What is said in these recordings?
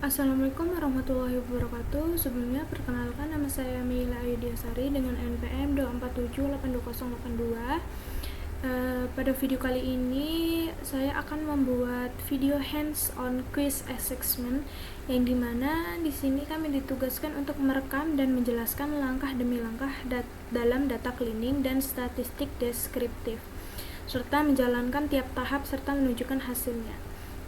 Assalamualaikum warahmatullahi wabarakatuh. Sebelumnya perkenalkan, nama saya Mila Ayudiasari dengan NPM 247828082. Pada video kali ini saya akan membuat video hands-on quiz assessment yang dimana di sini kami ditugaskan untuk merekam dan menjelaskan langkah demi langkah dalam data cleaning dan statistik deskriptif, serta menjalankan tiap tahap serta menunjukkan hasilnya.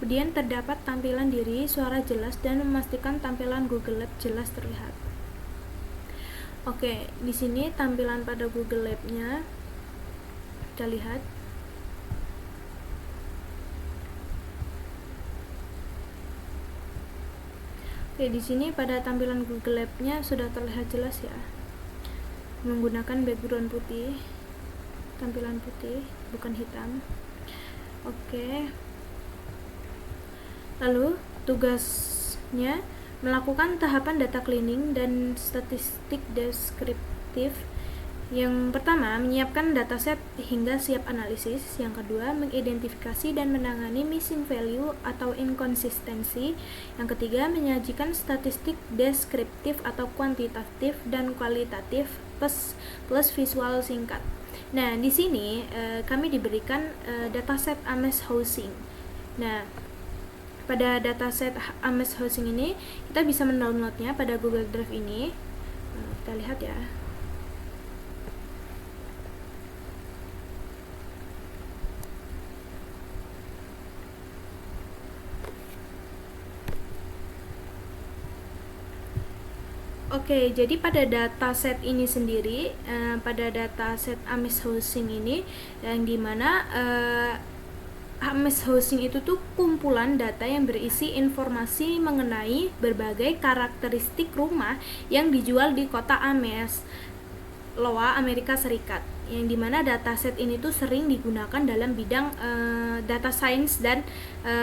Kemudian terdapat tampilan diri, suara jelas, dan memastikan tampilan Google Lab jelas terlihat. Oke, di sini tampilan pada Google Lab-nya kita lihat. Oke, di sini pada tampilan Google Lab-nya sudah terlihat jelas ya. Menggunakan background putih, tampilan putih, bukan hitam. Oke. Lalu tugasnya melakukan tahapan data cleaning dan statistik deskriptif. Yang pertama, menyiapkan dataset hingga siap analisis. Yang kedua, mengidentifikasi dan menangani missing value atau inkonsistensi. Yang ketiga, menyajikan statistik deskriptif atau kuantitatif dan kualitatif plus visual singkat. Nah, di sini kami diberikan dataset Ames Housing. Nah, pada dataset Ames Housing ini kita bisa mendownloadnya pada Google Drive ini. Kita lihat ya. Oke, jadi pada dataset ini sendiri, pada dataset Ames Housing ini, yang dimana Ames Housing itu tuh kumpulan data yang berisi informasi mengenai berbagai karakteristik rumah yang dijual di kota Ames, Iowa, Amerika Serikat. Yang dimana dataset ini tuh sering digunakan dalam bidang data science dan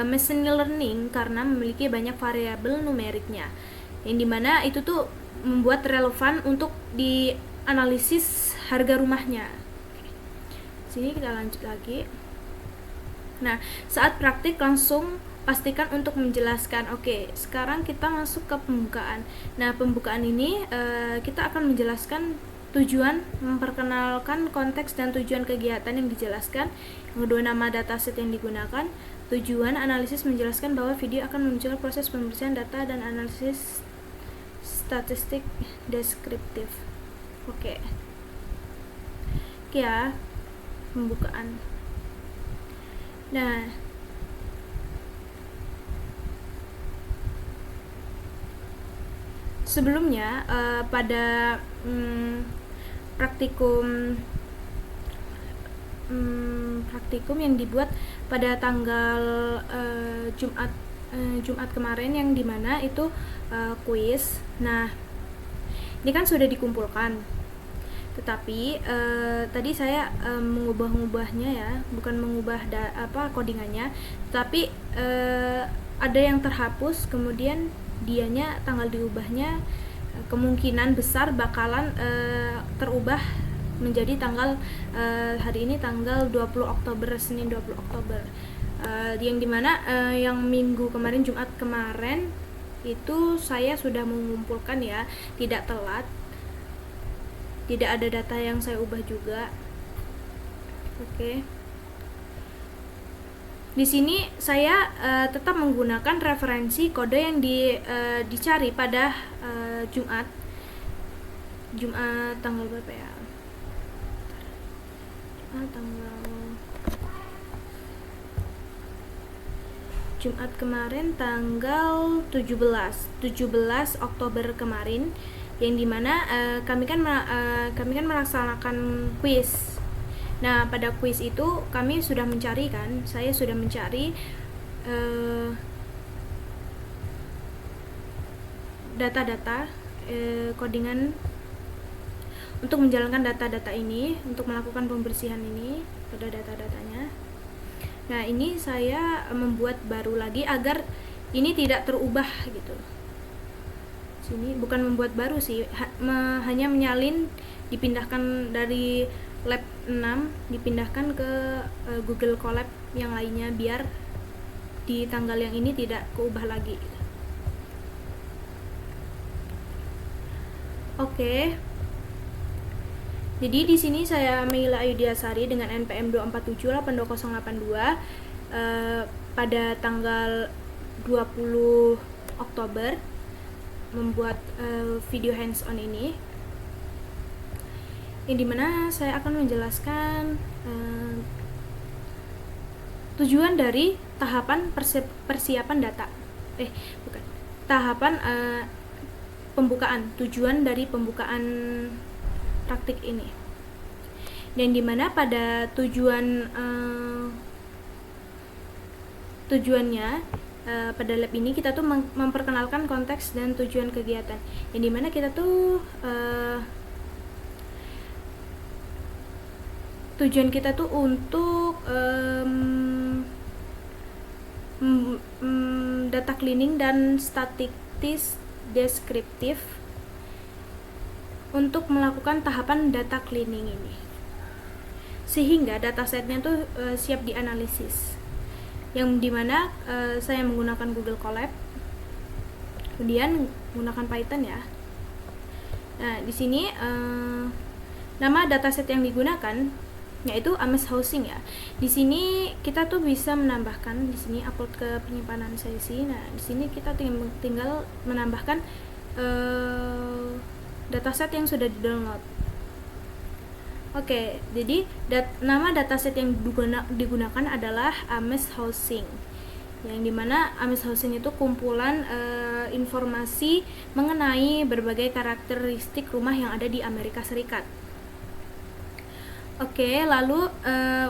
machine learning karena memiliki banyak variabel numeriknya. Yang dimana itu tuh membuat relevan untuk dianalisis harga rumahnya. Sini kita lanjut lagi. Nah, saat praktik langsung pastikan untuk menjelaskan. Oke, sekarang kita masuk ke pembukaan. Nah, pembukaan ini kita akan menjelaskan tujuan, memperkenalkan konteks dan tujuan kegiatan yang dijelaskan. Yang kedua, nama dataset yang digunakan. Tujuan analisis menjelaskan bahwa video akan menunjukkan proses pembersihan data dan analisis statistik deskriptif. Oke ya, pembukaan. Nah, sebelumnya pada praktikum yang dibuat pada tanggal Jumat kemarin, yang dimana itu kuis. Nah, ini kan sudah dikumpulkan, tetapi tadi saya mengubah-ubahnya ya, bukan mengubah codingannya, tapi ada yang terhapus, kemudian dianya tanggal diubahnya kemungkinan besar bakalan terubah menjadi tanggal hari ini tanggal 20 Oktober, Senin 20 Oktober. Yang dimana yang minggu kemarin, Jumat kemarin itu saya sudah mengumpulkan ya, tidak telat. Tidak ada data yang saya ubah juga. Oke. Di sini saya tetap menggunakan referensi kode yang dicari pada Jumat tanggal berapa ya? Jumat kemarin tanggal 17 Oktober kemarin, yang dimana kami kan melaksanakan kuis. Nah, pada kuis itu kami sudah mencari kan, saya sudah mencari data-data codingan untuk menjalankan data-data ini, untuk melakukan pembersihan ini pada data-datanya. Nah, ini saya membuat baru lagi agar ini tidak terubah gitu. Sini bukan membuat baru sih, hanya menyalin, dipindahkan dari lab 6 dipindahkan ke Google Colab yang lainnya biar di tanggal yang ini tidak keubah lagi. Oke. Jadi di sini saya Meila Ayudiasari dengan NPM 2478282 pada tanggal 20 Oktober membuat video hands on ini, yang dimana saya akan menjelaskan tujuan dari tahapan persiapan data. Tahapan pembukaan, tujuan dari pembukaan praktik ini, dan dimana pada tujuannya pada lab ini kita tuh memperkenalkan konteks dan tujuan kegiatan, yang dimana kita tuh tujuan kita tuh untuk data cleaning dan statistik deskriptif untuk melakukan tahapan data cleaning ini, sehingga datasetnya tuh siap dianalisis, yang dimana saya menggunakan Google Colab, kemudian menggunakan Python ya. Nah, di sini nama dataset yang digunakan yaitu Ames Housing ya. Di sini kita tuh bisa menambahkan, di sini upload ke penyimpanan sesi. Nah, di sini kita tinggal menambahkan dataset yang sudah di-download. Oke, jadi nama dataset yang digunakan adalah Ames Housing, yang dimana Ames Housing itu kumpulan informasi mengenai berbagai karakteristik rumah yang ada di Amerika Serikat. Oke, lalu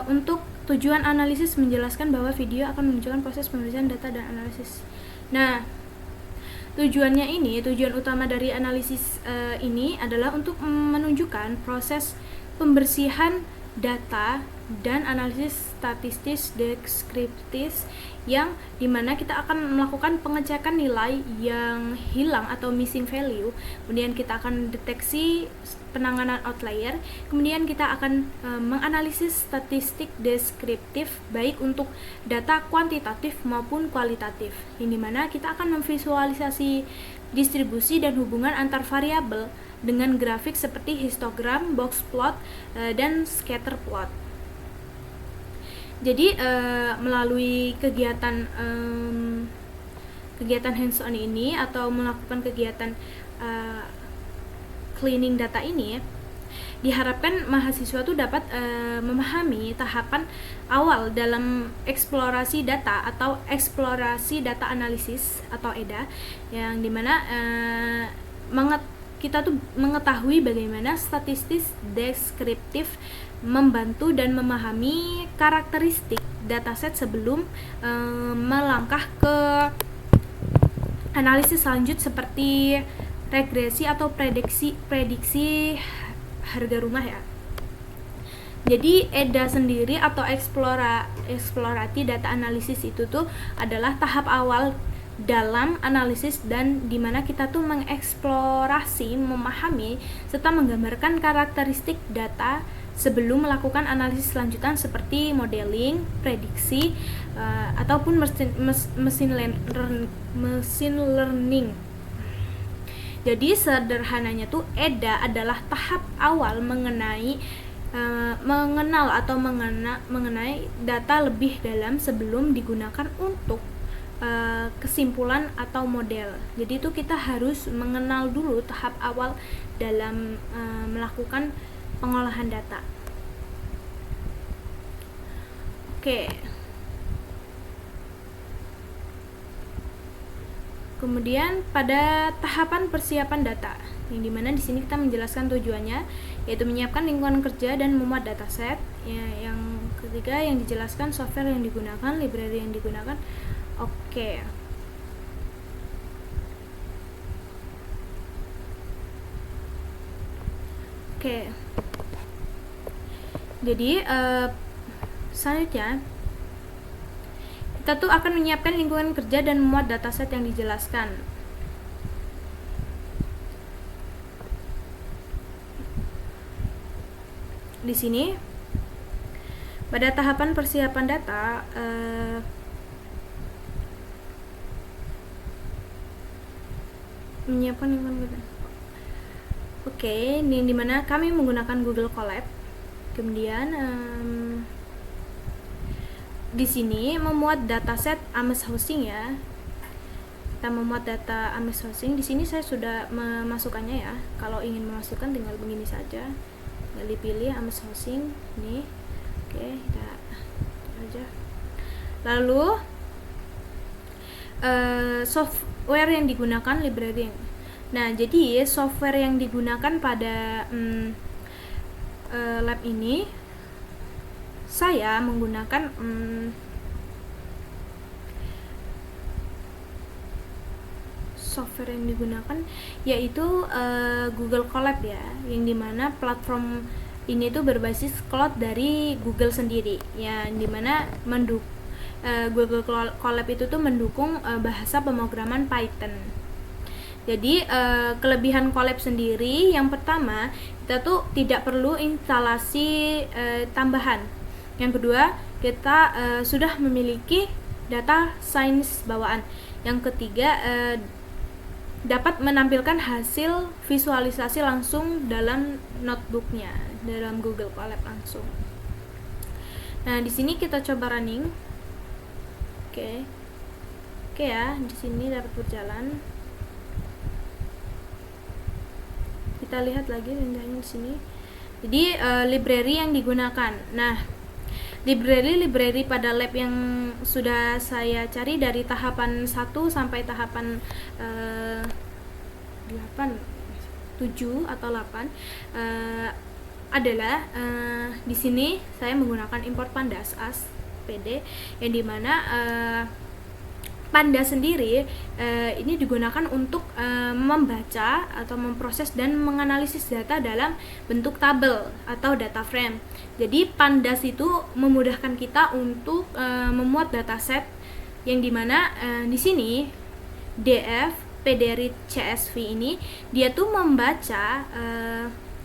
untuk tujuan analisis menjelaskan bahwa video akan menunjukkan proses pemeriksaan data dan analisis. Nah, tujuan utama dari analisis ini adalah untuk menunjukkan proses pembersihan data dan analisis statistis deskriptif, yang dimana kita akan melakukan pengecekan nilai yang hilang atau missing value, kemudian kita akan deteksi penanganan outlier, kemudian kita akan menganalisis statistik deskriptif baik untuk data kuantitatif maupun kualitatif, yang dimana kita akan memvisualisasi distribusi dan hubungan antar variabel dengan grafik seperti histogram, box plot, dan scatter plot. Jadi melalui kegiatan hands on ini atau melakukan kegiatan cleaning data ini, diharapkan mahasiswa tuh dapat memahami tahapan awal dalam eksplorasi data atau eksplorasi data analisis atau EDA, yang dimana kita tuh mengetahui bagaimana statistik deskriptif membantu dan memahami karakteristik dataset sebelum melangkah ke analisis selanjut seperti regresi atau prediksi harga rumah ya. Jadi EDA sendiri atau eksplorasi data analisis itu tuh adalah tahap awal dalam analisis, dan dimana kita tuh mengeksplorasi, memahami, serta menggambarkan karakteristik data sebelum melakukan analisis selanjutan seperti modeling, prediksi, ataupun mesin learning. Jadi sederhananya tuh EDA adalah tahap awal mengenai mengenai data lebih dalam sebelum digunakan untuk kesimpulan atau model. Jadi itu kita harus mengenal dulu tahap awal dalam melakukan pengolahan data. Oke. Kemudian pada tahapan persiapan data, yang dimana di sini kita menjelaskan tujuannya, yaitu menyiapkan lingkungan kerja dan memuat dataset. Ya, yang ketiga yang dijelaskan software yang digunakan, library yang digunakan. Oke. Jadi selanjutnya kita tuh akan menyiapkan lingkungan kerja dan memuat dataset yang dijelaskan. Di sini pada tahapan persiapan data menyiapkan lingkungan kerja. Oke, ini dimana kami menggunakan Google Colab. Kemudian di sini memuat dataset Ames Housing ya. Kita memuat data Ames Housing. Di sini saya sudah memasukkannya ya. Kalau ingin memasukkan tinggal begini saja. Tinggal dipilih Ames Housing ini. Oke, kita aja. Lalu software yang digunakan library. Nah, jadi software yang digunakan pada lab ini saya menggunakan software yang digunakan yaitu Google Colab ya, yang dimana platform ini tuh berbasis cloud dari Google sendiri, yang dimana Google Colab itu tuh mendukung bahasa pemrograman Python. Jadi kelebihan Colab sendiri yang pertama, kita tuh tidak perlu instalasi tambahan. Yang kedua, kita sudah memiliki data science bawaan. Yang ketiga, dapat menampilkan hasil visualisasi langsung dalam notebooknya, dalam Google Colab langsung. Nah, di sini kita coba running. Oke ya, di sini dapat berjalan. Kita lihat lagi rendahnya di sini. Jadi library yang digunakan. Nah, library pada lab yang sudah saya cari dari tahapan 1 sampai tahapan 7 atau 8 adalah di sini saya menggunakan import pandas as pd, yang dimana Pandas sendiri ini digunakan untuk membaca atau memproses dan menganalisis data dalam bentuk tabel atau data frame. Jadi Pandas itu memudahkan kita untuk memuat dataset, yang dimana di sini DF PDRead CSV ini dia tuh membaca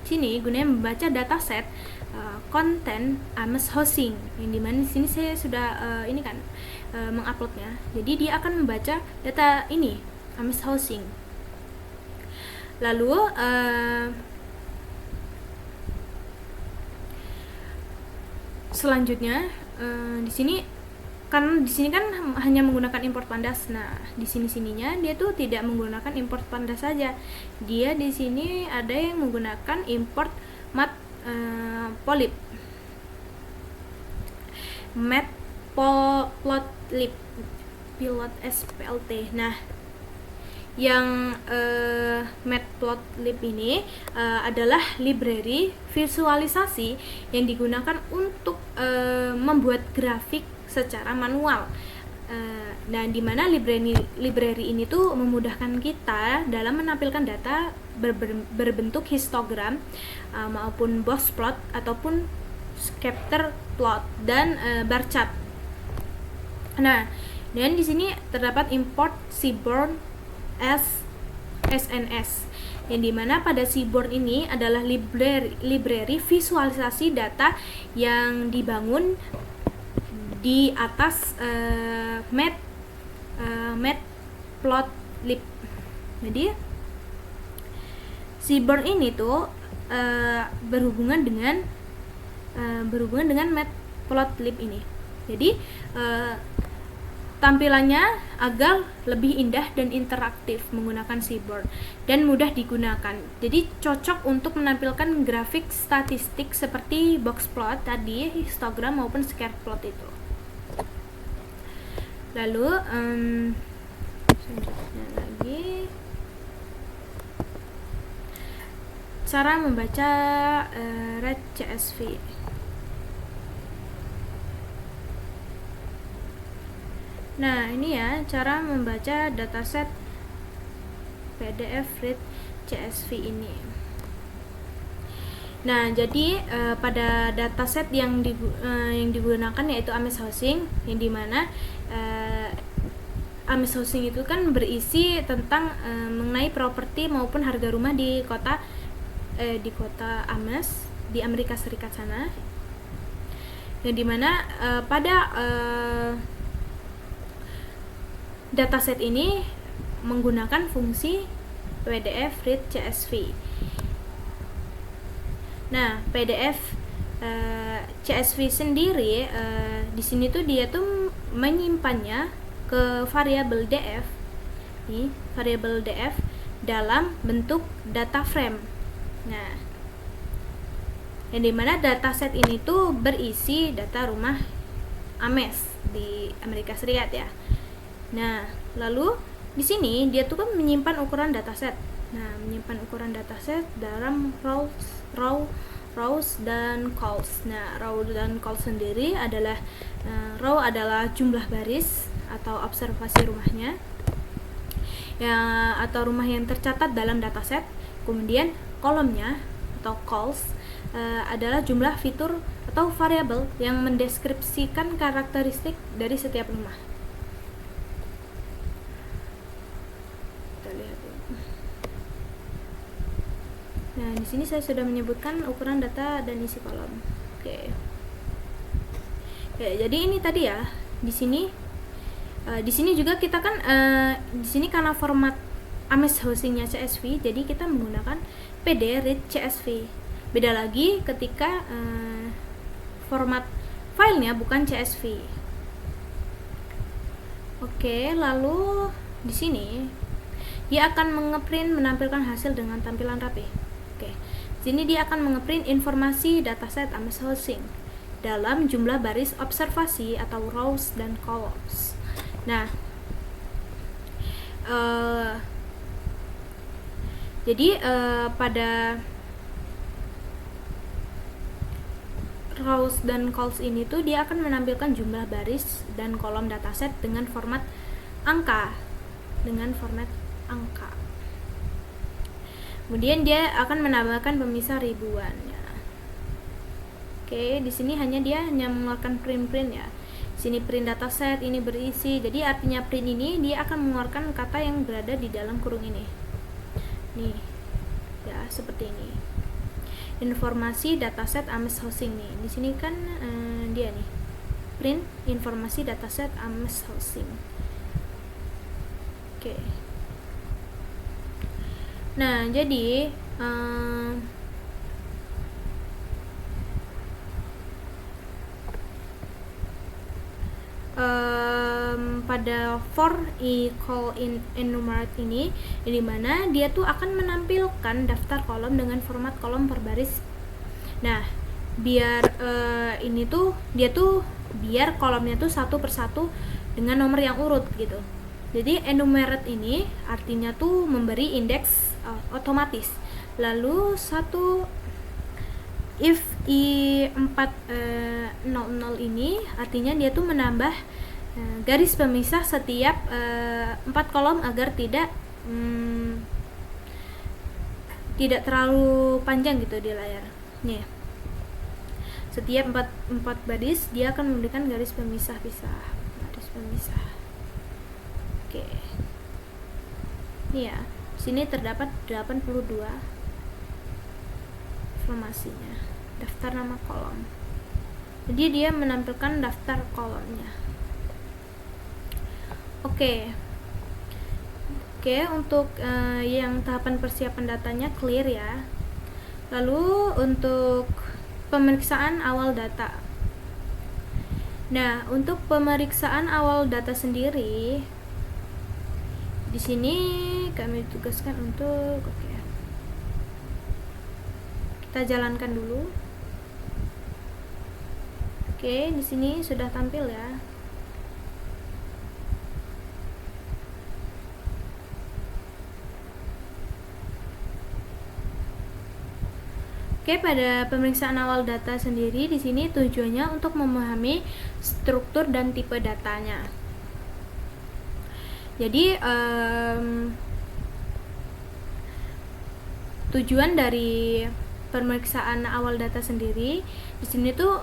sini gunanya membaca dataset konten Ames Housing, yang dimana di sini saya sudah menguploadnya. Jadi dia akan membaca data ini Ames Housing. Lalu selanjutnya di sini kan hanya menggunakan import pandas. Nah, di sininya dia tuh tidak menggunakan import pandas saja. Dia di sini ada yang menggunakan import matplotlib. Matplotlib pilot SPLT. Nah, yang matplotlib ini adalah library visualisasi yang digunakan untuk membuat grafik secara manual. Nah, di mana library ini tuh memudahkan kita dalam menampilkan data berbentuk histogram maupun box plot ataupun scatter plot dan bar chart. Nah, dan di sini terdapat import Seaborn SNS, yang dimana pada Seaborn ini adalah library visualisasi data yang dibangun di atas matplotlib. Jadi Seaborn ini tuh berhubungan dengan matplotlib ini. Jadi tampilannya agar lebih indah dan interaktif menggunakan Seaborn dan mudah digunakan. Jadi cocok untuk menampilkan grafik statistik seperti box plot tadi, histogram maupun scatter plot itu. Lalu selanjutnya lagi cara membaca read CSV. Nah, ini ya cara membaca dataset PDF read CSV ini. Nah, jadi pada dataset yang digunakan yaitu Ames Housing, yang dimana Ames Housing itu kan berisi tentang mengenai properti maupun harga rumah di kota Ames di Amerika Serikat sana, yang dimana pada dataset ini menggunakan fungsi PDF read CSV. Nah, PDF CSV sendiri di sini tuh dia tuh menyimpannya ke variabel df, nih variabel df dalam bentuk data frame. Nah, yang dimana dataset ini tuh berisi data rumah Ames di Amerika Serikat ya. Nah, lalu di sini dia tuh kan menyimpan ukuran dataset. Nah, menyimpan ukuran dataset dalam rows dan calls. Nah, row dan calls sendiri adalah row adalah jumlah baris atau observasi rumahnya ya, atau rumah yang tercatat dalam dataset. Kemudian kolomnya atau calls adalah jumlah fitur atau variabel yang mendeskripsikan karakteristik dari setiap rumah. Kita lihat dulu. Nah, di sini saya sudah menyebutkan ukuran data dan isi kolom. Oke. Jadi ini tadi ya. Di sini juga kita kan di sini karena format Ames hostingnya CSV, jadi kita menggunakan PD read CSV. Beda lagi ketika format filenya bukan CSV. Oke, lalu di sini dia akan mengeprint menampilkan hasil dengan tampilan rapi. Oke, di sini dia akan mengeprint informasi dataset Ames hosting dalam jumlah baris observasi atau rows dan columns. Nah, jadi pada rows dan calls ini tuh dia akan menampilkan jumlah baris dan kolom dataset dengan format angka, Kemudian dia akan menambahkan pemisah ribuan ya. Oke, di sini dia hanya mengeluarkan print ya. Sini print dataset ini berisi. Jadi artinya print ini dia akan mengeluarkan kata yang berada di dalam kurung ini. Nih. Ya, seperti ini. Informasi dataset Ames hosting nih. Di sini kan dia nih. Print informasi dataset Ames hosting. Oke. Nah, jadi pada for equal enumerate ini dimana dia tuh akan menampilkan daftar kolom dengan format kolom per baris. Nah, biar ini tuh dia tuh biar kolomnya tuh satu persatu dengan nomor yang urut gitu. Jadi enumerate ini artinya tuh memberi indeks otomatis. Lalu if i400 ini artinya dia tuh menambah garis pemisah setiap 4 kolom agar tidak terlalu panjang gitu di layar. Nih. Setiap 4 baris dia akan memberikan garis pemisah. Oke. Nih ya. Sini terdapat 82 informasinya, daftar nama kolom. Jadi dia menampilkan daftar kolomnya. Oke, untuk yang tahapan persiapan datanya clear ya. Lalu untuk pemeriksaan awal data. Nah, untuk pemeriksaan awal data sendiri di sini kami tugaskan untuk kita jalankan dulu. Oke, di sini sudah tampil ya. Oke, pada pemeriksaan awal data sendiri di sini tujuannya untuk memahami struktur dan tipe datanya. Jadi tujuan dari pemeriksaan awal data sendiri di sini tuh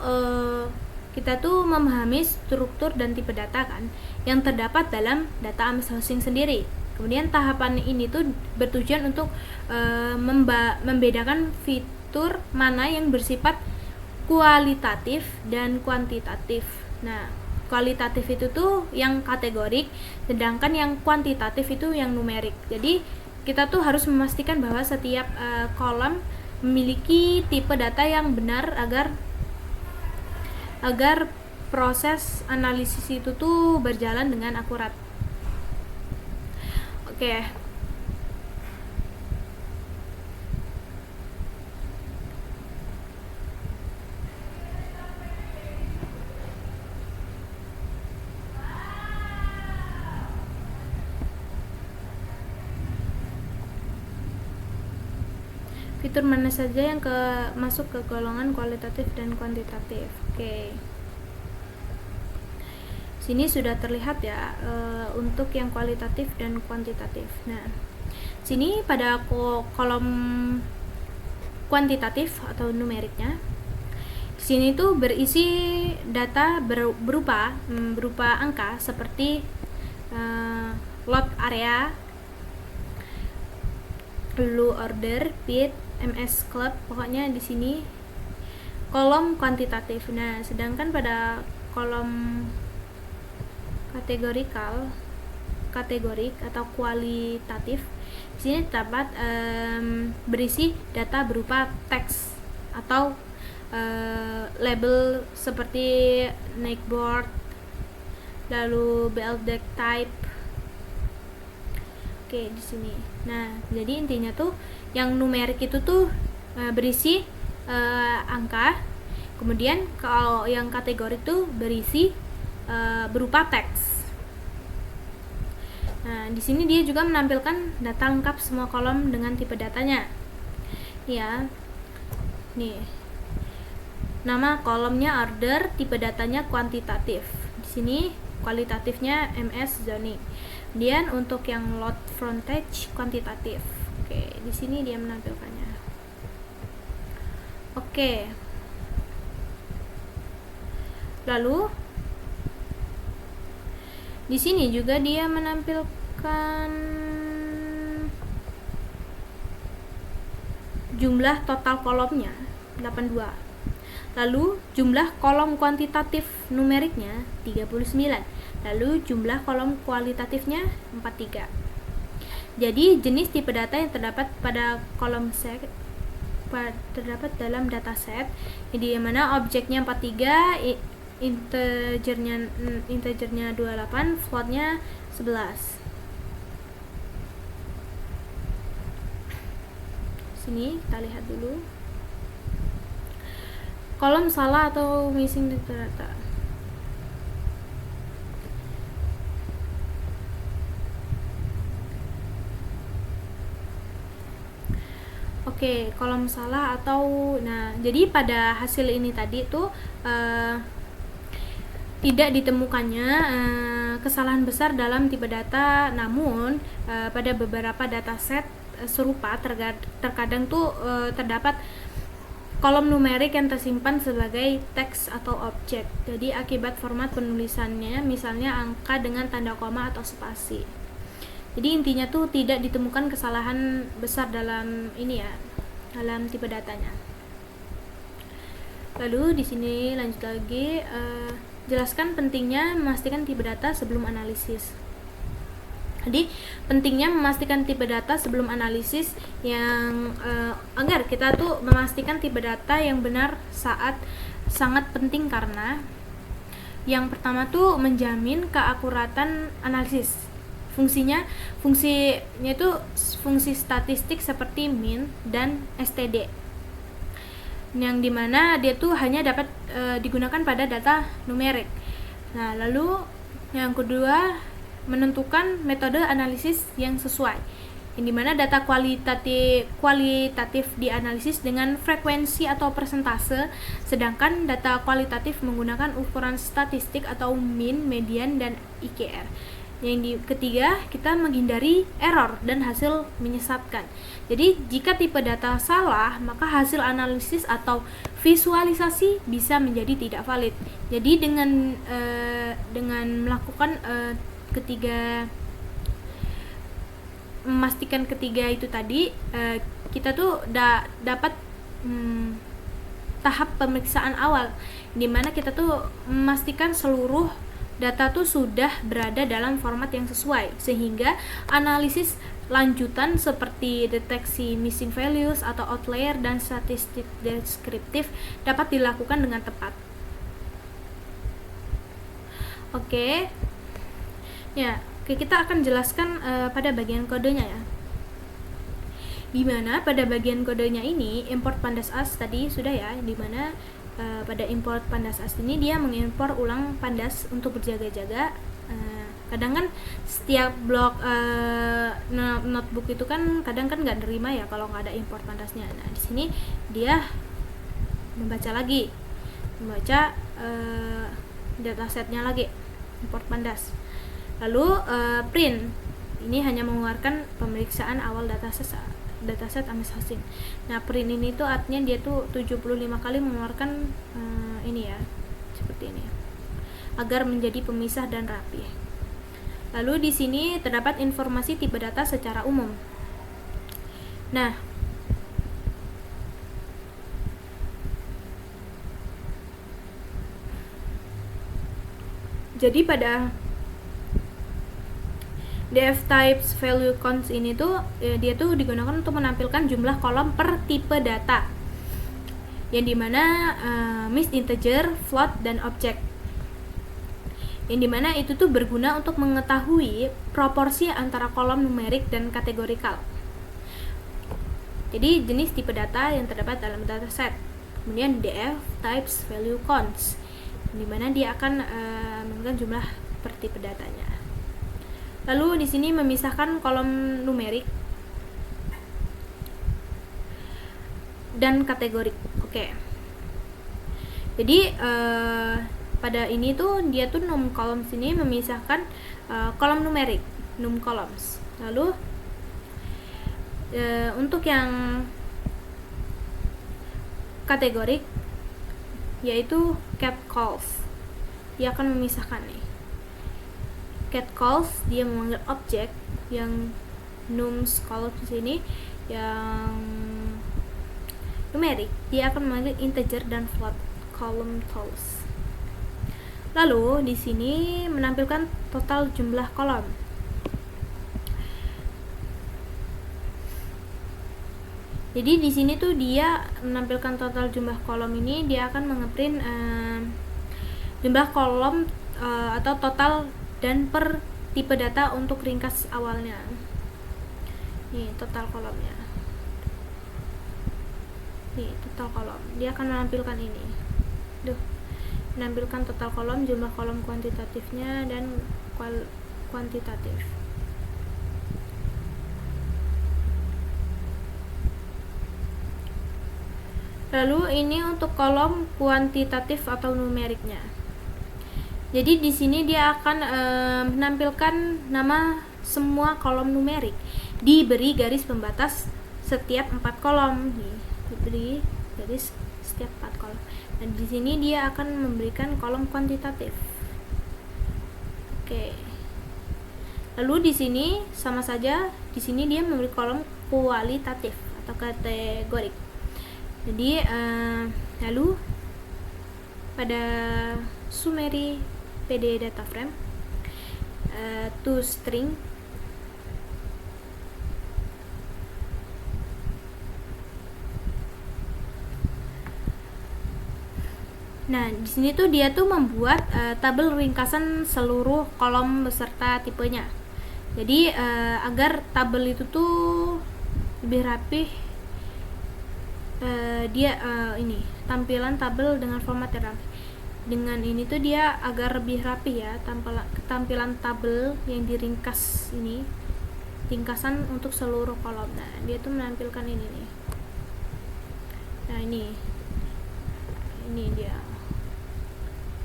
kita tuh memahami struktur dan tipe data kan yang terdapat dalam data Ames hosting sendiri. Kemudian tahapan ini tuh bertujuan untuk membedakan fitur mana yang bersifat kualitatif dan kuantitatif. Nah, kualitatif itu tuh yang kategorik, sedangkan yang kuantitatif itu yang numerik. Jadi kita tuh harus memastikan bahwa setiap kolom memiliki tipe data yang benar agar proses analisis itu tuh berjalan dengan akurat. Oke. Fitur mana saja yang masuk ke golongan kualitatif dan kuantitatif? Oke. Sini sudah terlihat ya untuk yang kualitatif dan kuantitatif. Nah, sini pada kolom kuantitatif atau numeriknya, sini tuh berisi data berupa angka seperti lot area, lalu order, bid, MS club, pokoknya di sini kolom kuantitatif. Nah, sedangkan pada kolom kategorik atau kualitatif, di sini terdapat berisi data berupa teks atau label seperti Nightboard, lalu BLDEC type. Oke, di sini. Nah, jadi intinya tuh yang numerik itu tuh berisi angka. Kemudian kalau yang kategori tuh berisi berupa teks. Nah, di sini dia juga menampilkan data lengkap semua kolom dengan tipe datanya. Ya. Nih. Nama kolomnya order, tipe datanya kuantitatif. Di sini kualitatifnya MS zoning. Kemudian untuk yang lot frontage kuantitatif. Oke, di sini dia menampilkannya. Oke. Lalu di sini juga dia menampilkan jumlah total kolomnya 82. Lalu jumlah kolom kuantitatif numeriknya 39. Lalu jumlah kolom kualitatifnya 43. Jadi jenis tipe data yang terdapat pada kolom set terdapat dalam dataset di mana objeknya 43, integernya 28, floatnya 11. Sini kita lihat dulu kolom salah atau missing data. Oke, kolom salah atau jadi pada hasil ini tadi tuh tidak ditemukannya kesalahan besar dalam tipe data, namun pada beberapa dataset serupa terkadang tuh terdapat kolom numerik yang tersimpan sebagai teks atau objek. Jadi akibat format penulisannya, misalnya angka dengan tanda koma atau spasi. Jadi intinya tuh tidak ditemukan kesalahan besar dalam dalam tipe datanya. Lalu di sini lanjut lagi, jelaskan pentingnya memastikan tipe data sebelum analisis. Jadi pentingnya memastikan tipe data sebelum analisis yang agar kita tuh memastikan tipe data yang benar sangat penting karena yang pertama tuh menjamin keakuratan analisis. Fungsinya itu fungsi statistik seperti min dan std, yang dimana dia tuh hanya dapat digunakan pada data numerik. Nah, lalu yang kedua menentukan metode analisis yang sesuai, yang dimana data kualitatif dianalisis dengan frekuensi atau persentase, sedangkan data kualitatif menggunakan ukuran statistik atau min, median, dan IKR. Yang ketiga, kita menghindari error dan hasil menyesatkan. Jadi jika tipe data salah, maka hasil analisis atau visualisasi bisa menjadi tidak valid. Jadi dengan melakukan memastikan ketiga itu tadi, kita tuh dapat tahap pemeriksaan awal, di mana kita tuh memastikan seluruh data tuh sudah berada dalam format yang sesuai, sehingga analisis lanjutan seperti deteksi missing values atau outlier dan statistik deskriptif dapat dilakukan dengan tepat. Oke. Ya, kita akan jelaskan pada bagian kodenya ya. Dimana pada bagian kodenya ini import pandas as tadi sudah ya, dimana pada import pandas as ini dia mengimpor ulang pandas untuk berjaga-jaga. Kadang kan setiap blok notebook itu kan kadang kan nggak nerima ya kalau nggak ada import pandasnya. Nah di sini dia membaca datasetnya lagi, import pandas. Lalu print ini hanya mengeluarkan pemeriksaan awal dataset Ames Hosting. Nah print ini tuh artinya dia tuh 75 kali mengeluarkan ini ya, seperti ini agar menjadi pemisah dan rapi. Lalu di sini terdapat informasi tipe data secara umum. Nah jadi pada df types value counts ini tuh dia tuh digunakan untuk menampilkan jumlah kolom per tipe data, yang dimana mixed integer, float, dan object, yang dimana itu tuh berguna untuk mengetahui proporsi antara kolom numerik dan kategorikal. Jadi jenis tipe data yang terdapat dalam dataset. Kemudian df types value counts, yang dimana dia akan menentukan jumlah per tipe datanya. Lalu di sini memisahkan kolom numerik dan kategorik. Oke. Jadi pada ini tuh dia tuh num columns ini memisahkan kolom numerik, num columns. Lalu untuk yang kategorik yaitu cat calls, dia akan memisahkan nih. Cat calls dia memanggil objek, yang nums columns di sini yang numerik dia akan memanggil integer dan float column tools. Lalu di sini menampilkan total jumlah kolom. Jadi di sini tuh dia menampilkan total jumlah kolom ini, dia akan mengeprint jumlah kolom atau total dan per tipe data untuk ringkas awalnya. Nih total kolomnya. Nih total kolom. Dia akan menampilkan ini. Menampilkan total kolom, jumlah kolom kuantitatifnya dan kuantitatif. Lalu ini untuk kolom kuantitatif atau numeriknya. Jadi di sini dia akan menampilkan nama semua kolom numerik, diberi garis pembatas setiap 4 kolom. Nih, diberi garis setiap 4 kolom. Dan di sini dia akan memberikan kolom kuantitatif. Oke. Lalu di sini sama saja, di sini dia memberi kolom kualitatif atau kategorik. Jadi lalu pada summary PD data frame to string Nah, di sini tuh dia tuh membuat tabel ringkasan seluruh kolom beserta tipenya. Jadi agar tabel itu tuh lebih rapih, dia ini tampilan tabel dengan format yang rapi. Dengan ini tuh dia agar lebih rapi ya, tampilan tabel yang diringkas ini, ringkasan untuk seluruh kolom. Nah, dia tuh menampilkan ini nih. Nah, ini dia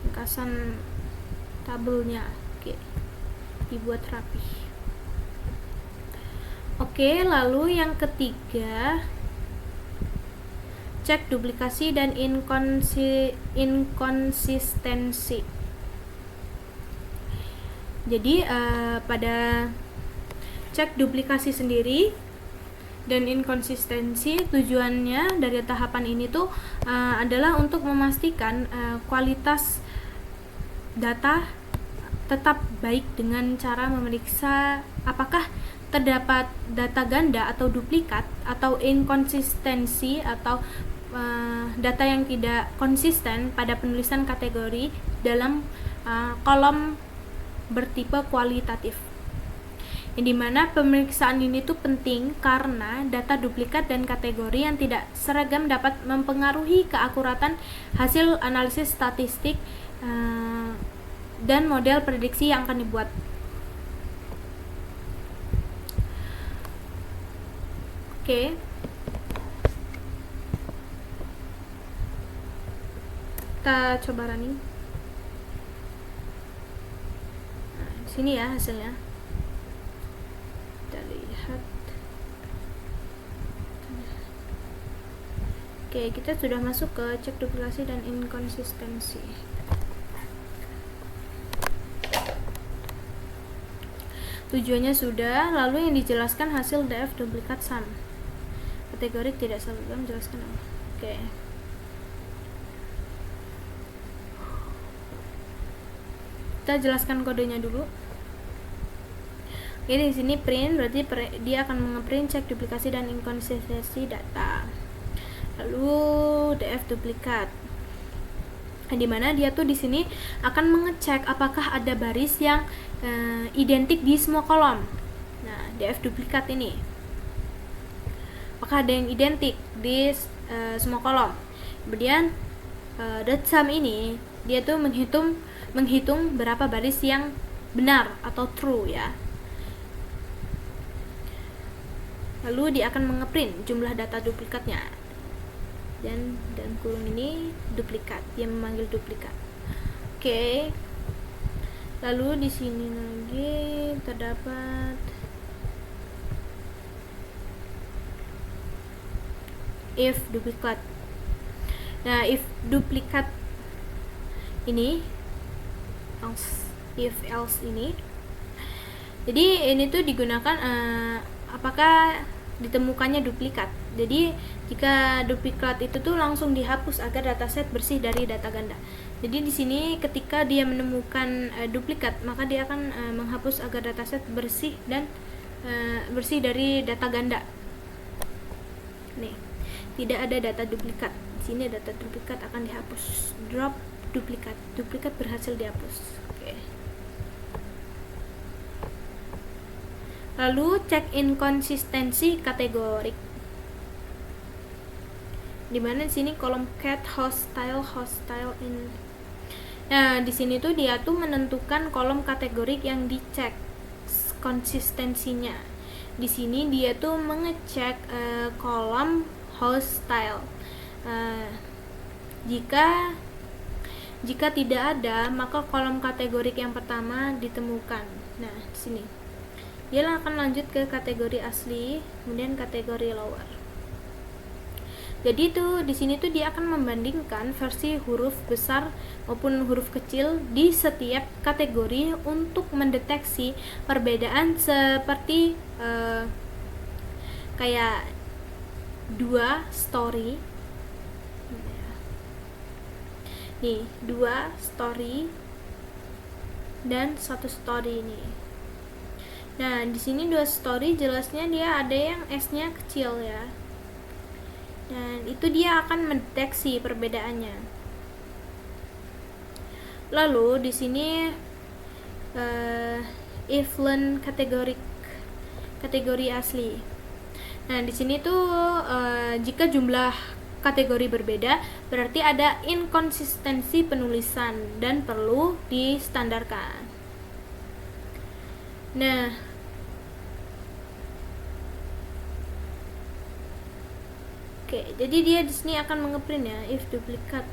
ringkasan tabelnya. Oke, dibuat rapi. Oke, lalu yang ketiga, cek duplikasi dan inkonsistensi. Jadi pada cek duplikasi sendiri dan inkonsistensi, tujuannya dari tahapan ini tuh adalah untuk memastikan kualitas data tetap baik dengan cara memeriksa apakah terdapat data ganda atau duplikat atau inkonsistensi atau data yang tidak konsisten pada penulisan kategori dalam kolom bertipe kualitatif. Yang dimana pemeriksaan ini tuh penting karena data duplikat dan kategori yang tidak seragam dapat mempengaruhi keakuratan hasil analisis statistik dan model prediksi yang akan dibuat. Oke. Kita coba running. Nah, sini ya hasilnya. Kita lihat. Oke, kita sudah masuk ke cek duplikasi dan inkonsistensi. Tujuannya sudah, lalu yang dijelaskan hasil DF duplikat sum. Kategori tidak seragam, jelaskan apa. Oke. Kita jelaskan kodenya dulu. Oke, di sini print berarti dia akan mengeprint cek duplikasi dan inkonsistensi data. Lalu DF duplikat. Di mana dia tuh di sini akan mengecek apakah ada baris yang identik di semua kolom. Nah, DF duplikat ini. Apakah ada yang identik di semua kolom. Kemudian .sum ini dia tuh menghitung berapa baris yang benar atau true ya. Lalu dia akan mengeprint jumlah data duplikatnya. Dan kurung ini duplikat, dia memanggil duplikat. Oke. Lalu di sini lagi terdapat if duplikat. Nah, if duplikat ini if else ini, jadi ini tuh digunakan apakah ditemukannya duplikat. Jadi jika duplikat itu tuh langsung dihapus agar dataset bersih dari data ganda. Jadi di sini ketika dia menemukan duplikat, maka dia akan menghapus agar dataset bersih dan bersih dari data ganda. Nih, tidak ada data duplikat. Di sini data duplikat akan dihapus. Drop duplikat. Duplikat berhasil dihapus. Oke. Lalu cek inkonsistensi kategorik. Dimana di sini kolom cat hostile in. Nah, di sini tuh dia tuh menentukan kolom kategorik yang dicek konsistensinya. Di sini dia tuh mengecek kolom hostile. Jika tidak ada, maka kolom kategorik yang pertama ditemukan. Nah, di sini dia akan lanjut ke kategori asli, kemudian kategori lower. Jadi tuh di sini tuh dia akan membandingkan versi huruf besar maupun huruf kecil di setiap kategori untuk mendeteksi perbedaan seperti kayak 2 story. Nih, 2 story dan 1 story ini. Nah, di sini 2 story jelasnya dia ada yang S-nya kecil ya. Dan itu dia akan mendeteksi perbedaannya. Lalu di sini evelyn kategori asli. Nah, di sini tuh jika jumlah kategori berbeda, berarti ada inkonsistensi penulisan dan perlu distandarkan. Nah, oke, jadi dia di sini akan mengeprint ya if duplicate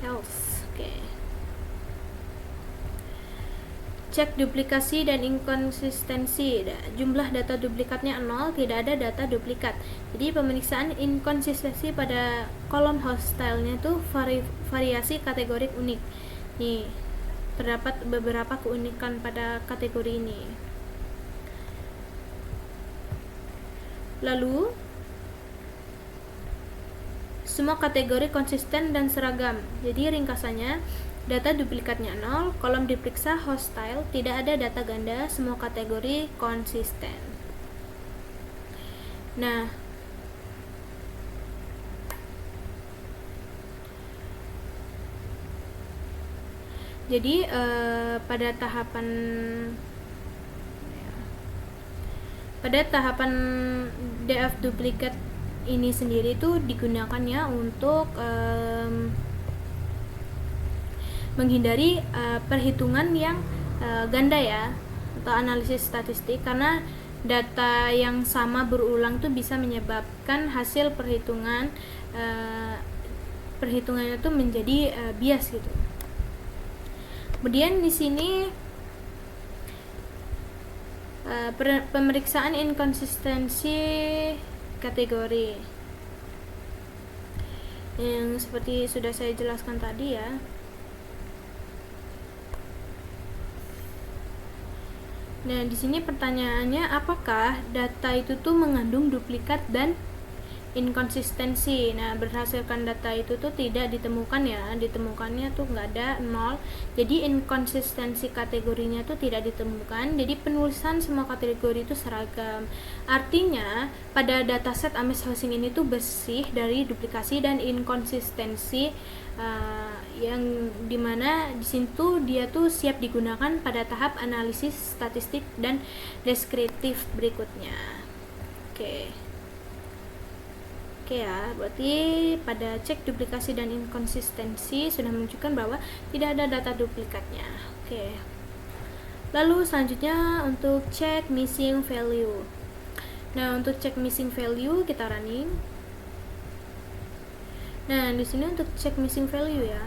else. Oke. Cek duplikasi dan inkonsistensi. Jumlah data duplikatnya 0, tidak ada data duplikat. Jadi pemeriksaan inkonsistensi pada kolom hostile-nya itu variasi kategorik unik. Nih, terdapat beberapa keunikan pada kategori ini. Lalu semua kategori konsisten dan seragam. Jadi ringkasannya, Data duplikatnya 0, kolom diperiksa hostile, tidak ada data ganda, semua kategori konsisten. Nah, jadi pada tahapan DF duplikat ini sendiri itu digunakannya untuk menghindari perhitungan yang ganda ya, atau analisis statistik, karena data yang sama berulang tuh bisa menyebabkan hasil perhitungannya tuh menjadi bias gitu. Kemudian di sini pemeriksaan inkonsistensi kategori yang seperti sudah saya jelaskan tadi ya. Nah, di sini pertanyaannya, apakah data itu tuh mengandung duplikat dan inkonsistensi? Nah, berdasarkan data itu tuh tidak ditemukan ya, ditemukannya tuh nggak ada, 0. Jadi inkonsistensi kategorinya tuh tidak ditemukan. Jadi penulisan semua kategori itu seragam. Artinya pada dataset Ames Housing ini tuh bersih dari duplikasi dan inkonsistensi, yang dimana di situ dia tuh siap digunakan pada tahap analisis statistik dan deskriptif berikutnya. Oke ya, berarti pada cek duplikasi dan inkonsistensi sudah menunjukkan bahwa tidak ada data duplikatnya. Oke. Lalu selanjutnya untuk cek missing value. Nah, untuk cek missing value kita running. Nah, di sini untuk cek missing value ya.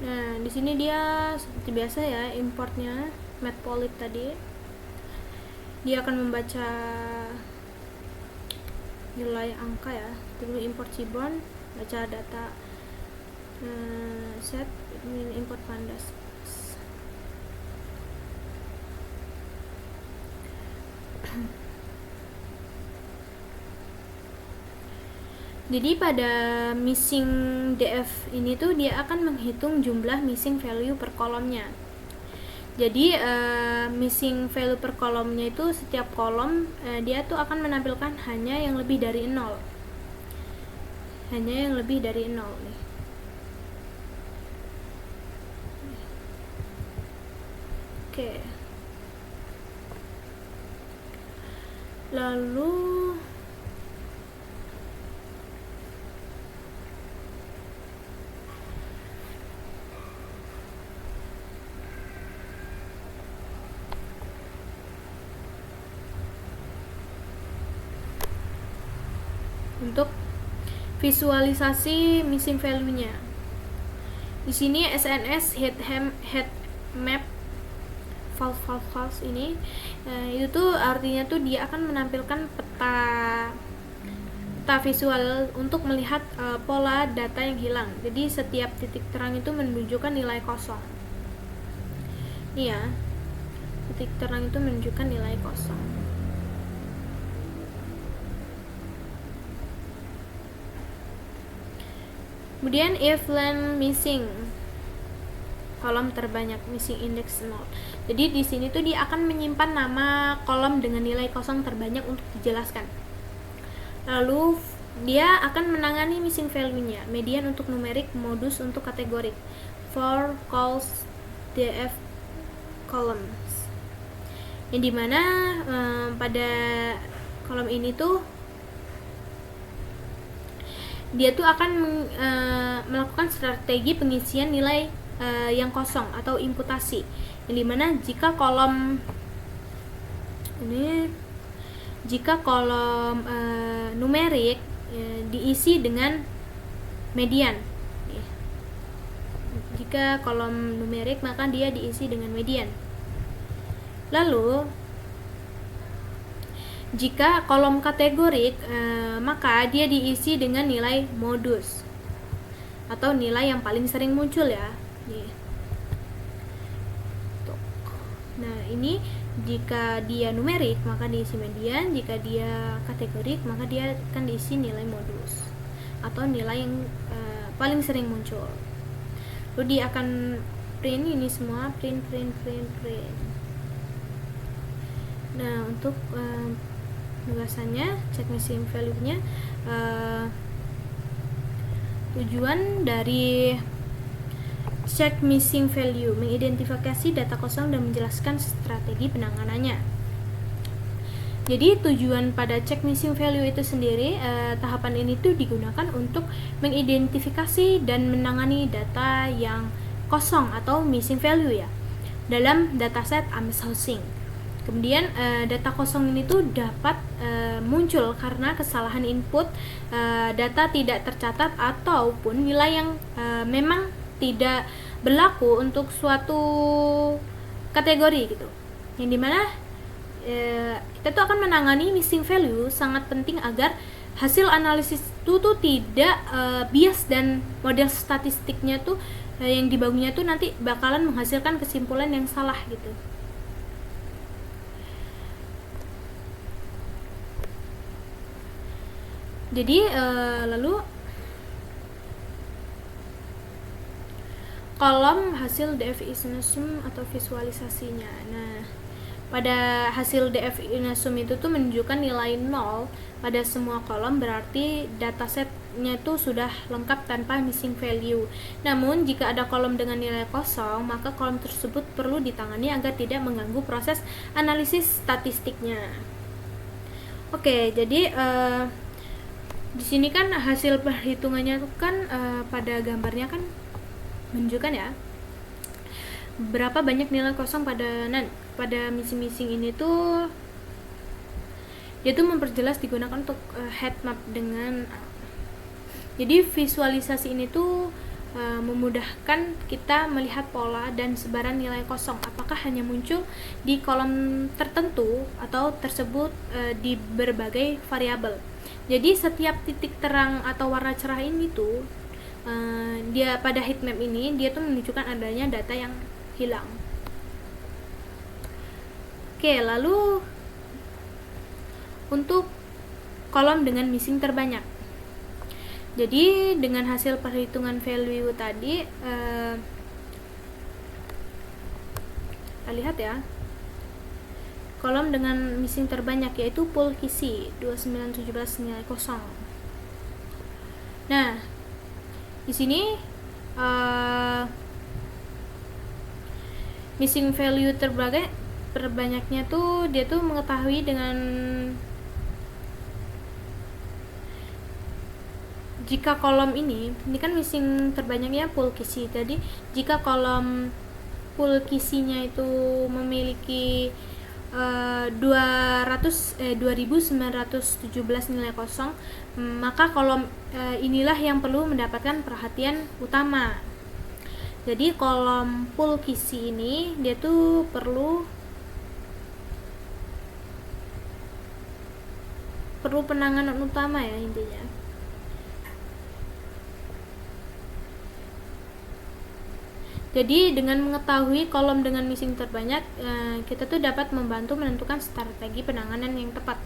Nah, di sini dia seperti biasa ya, importnya matplotlib tadi. Dia akan membaca nilai angka ya. Dulu import Seaborn, baca data set, import pandas. Jadi pada missing DF ini tuh dia akan menghitung jumlah missing value per kolomnya. Jadi missing value per kolomnya itu setiap kolom dia tuh akan menampilkan hanya yang lebih dari 0. Hanya yang lebih dari 0 nih. Oke. Lalu untuk visualisasi missing value-nya. Di sini SNS heat map false ini itu tuh artinya tuh dia akan menampilkan peta visual untuk melihat pola data yang hilang. Jadi setiap titik terang itu menunjukkan nilai kosong. Ini ya, titik terang itu menunjukkan nilai kosong. Kemudian if len missing, kolom terbanyak, missing index 0. Jadi di sini tuh dia akan menyimpan nama kolom dengan nilai kosong terbanyak untuk dijelaskan. Lalu dia akan menangani missing value-nya, median untuk numerik, modus untuk kategorik, for calls DF columns. Yang dimana pada kolom ini tuh dia tuh akan melakukan strategi pengisian nilai yang kosong atau imputasi, yang dimana jika kolom numerik diisi dengan median. Jika kolom numerik maka dia diisi dengan median. Lalu jika kolom kategorik maka dia diisi dengan nilai modus atau nilai yang paling sering muncul ya. Nah, ini jika dia numerik maka diisi median, jika dia kategorik maka dia akan diisi nilai modus. atau nilai yang paling sering muncul. Lalu dia akan print ini semua, print. Nah, untuk penugasannya, check missing value-nya, tujuan dari check missing value mengidentifikasi data kosong dan menjelaskan strategi penanganannya. Jadi tujuan pada check missing value itu sendiri, tahapan ini tuh digunakan untuk mengidentifikasi dan menangani data yang kosong atau missing value ya dalam dataset Ames Housing. Kemudian data kosong ini tuh dapat muncul karena kesalahan input, data tidak tercatat ataupun nilai yang memang tidak berlaku untuk suatu kategori gitu. Yang dimana kita tuh akan menangani missing value sangat penting agar hasil analisis itu tuh tidak bias dan model statistiknya tuh yang dibangunnya tuh nanti bakalan menghasilkan kesimpulan yang salah gitu. Jadi lalu kolom hasil DFI-SINASUM atau visualisasinya. Nah, pada hasil DFI-SINASUM itu tuh menunjukkan nilai 0 pada semua kolom, berarti datasetnya itu sudah lengkap tanpa missing value. Namun jika ada kolom dengan nilai kosong, maka kolom tersebut perlu ditangani agar tidak mengganggu proses analisis statistiknya. Oke, jadi di sini kan hasil perhitungannya tuh kan pada gambarnya kan menunjukkan ya berapa banyak nilai kosong pada missing ini tuh dia tuh memperjelas digunakan untuk heat map dengan jadi visualisasi ini tuh memudahkan kita melihat pola dan sebaran nilai kosong apakah hanya muncul di kolom tertentu atau tersebut di berbagai variabel. Jadi setiap titik terang atau warna cerah ini tuh dia pada heatmap ini dia tuh menunjukkan adanya data yang hilang. Oke, lalu untuk kolom dengan missing terbanyak. Jadi dengan hasil perhitungan value tadi kita lihat ya. Kolom dengan missing terbanyak yaitu pool kisi 2917 nilai kosong. Nah, di sini missing value terbanyaknya tuh dia tuh mengetahui dengan jika kolom ini kan missing terbanyaknya pool kisi. Jadi jika kolom pool kisinya itu memiliki 2917 nilai kosong, maka kolom inilah yang perlu mendapatkan perhatian utama. Jadi kolom pool kisi ini dia tuh perlu penanganan utama ya intinya. Jadi dengan mengetahui kolom dengan missing terbanyak, kita tuh dapat membantu menentukan strategi penanganan yang tepat.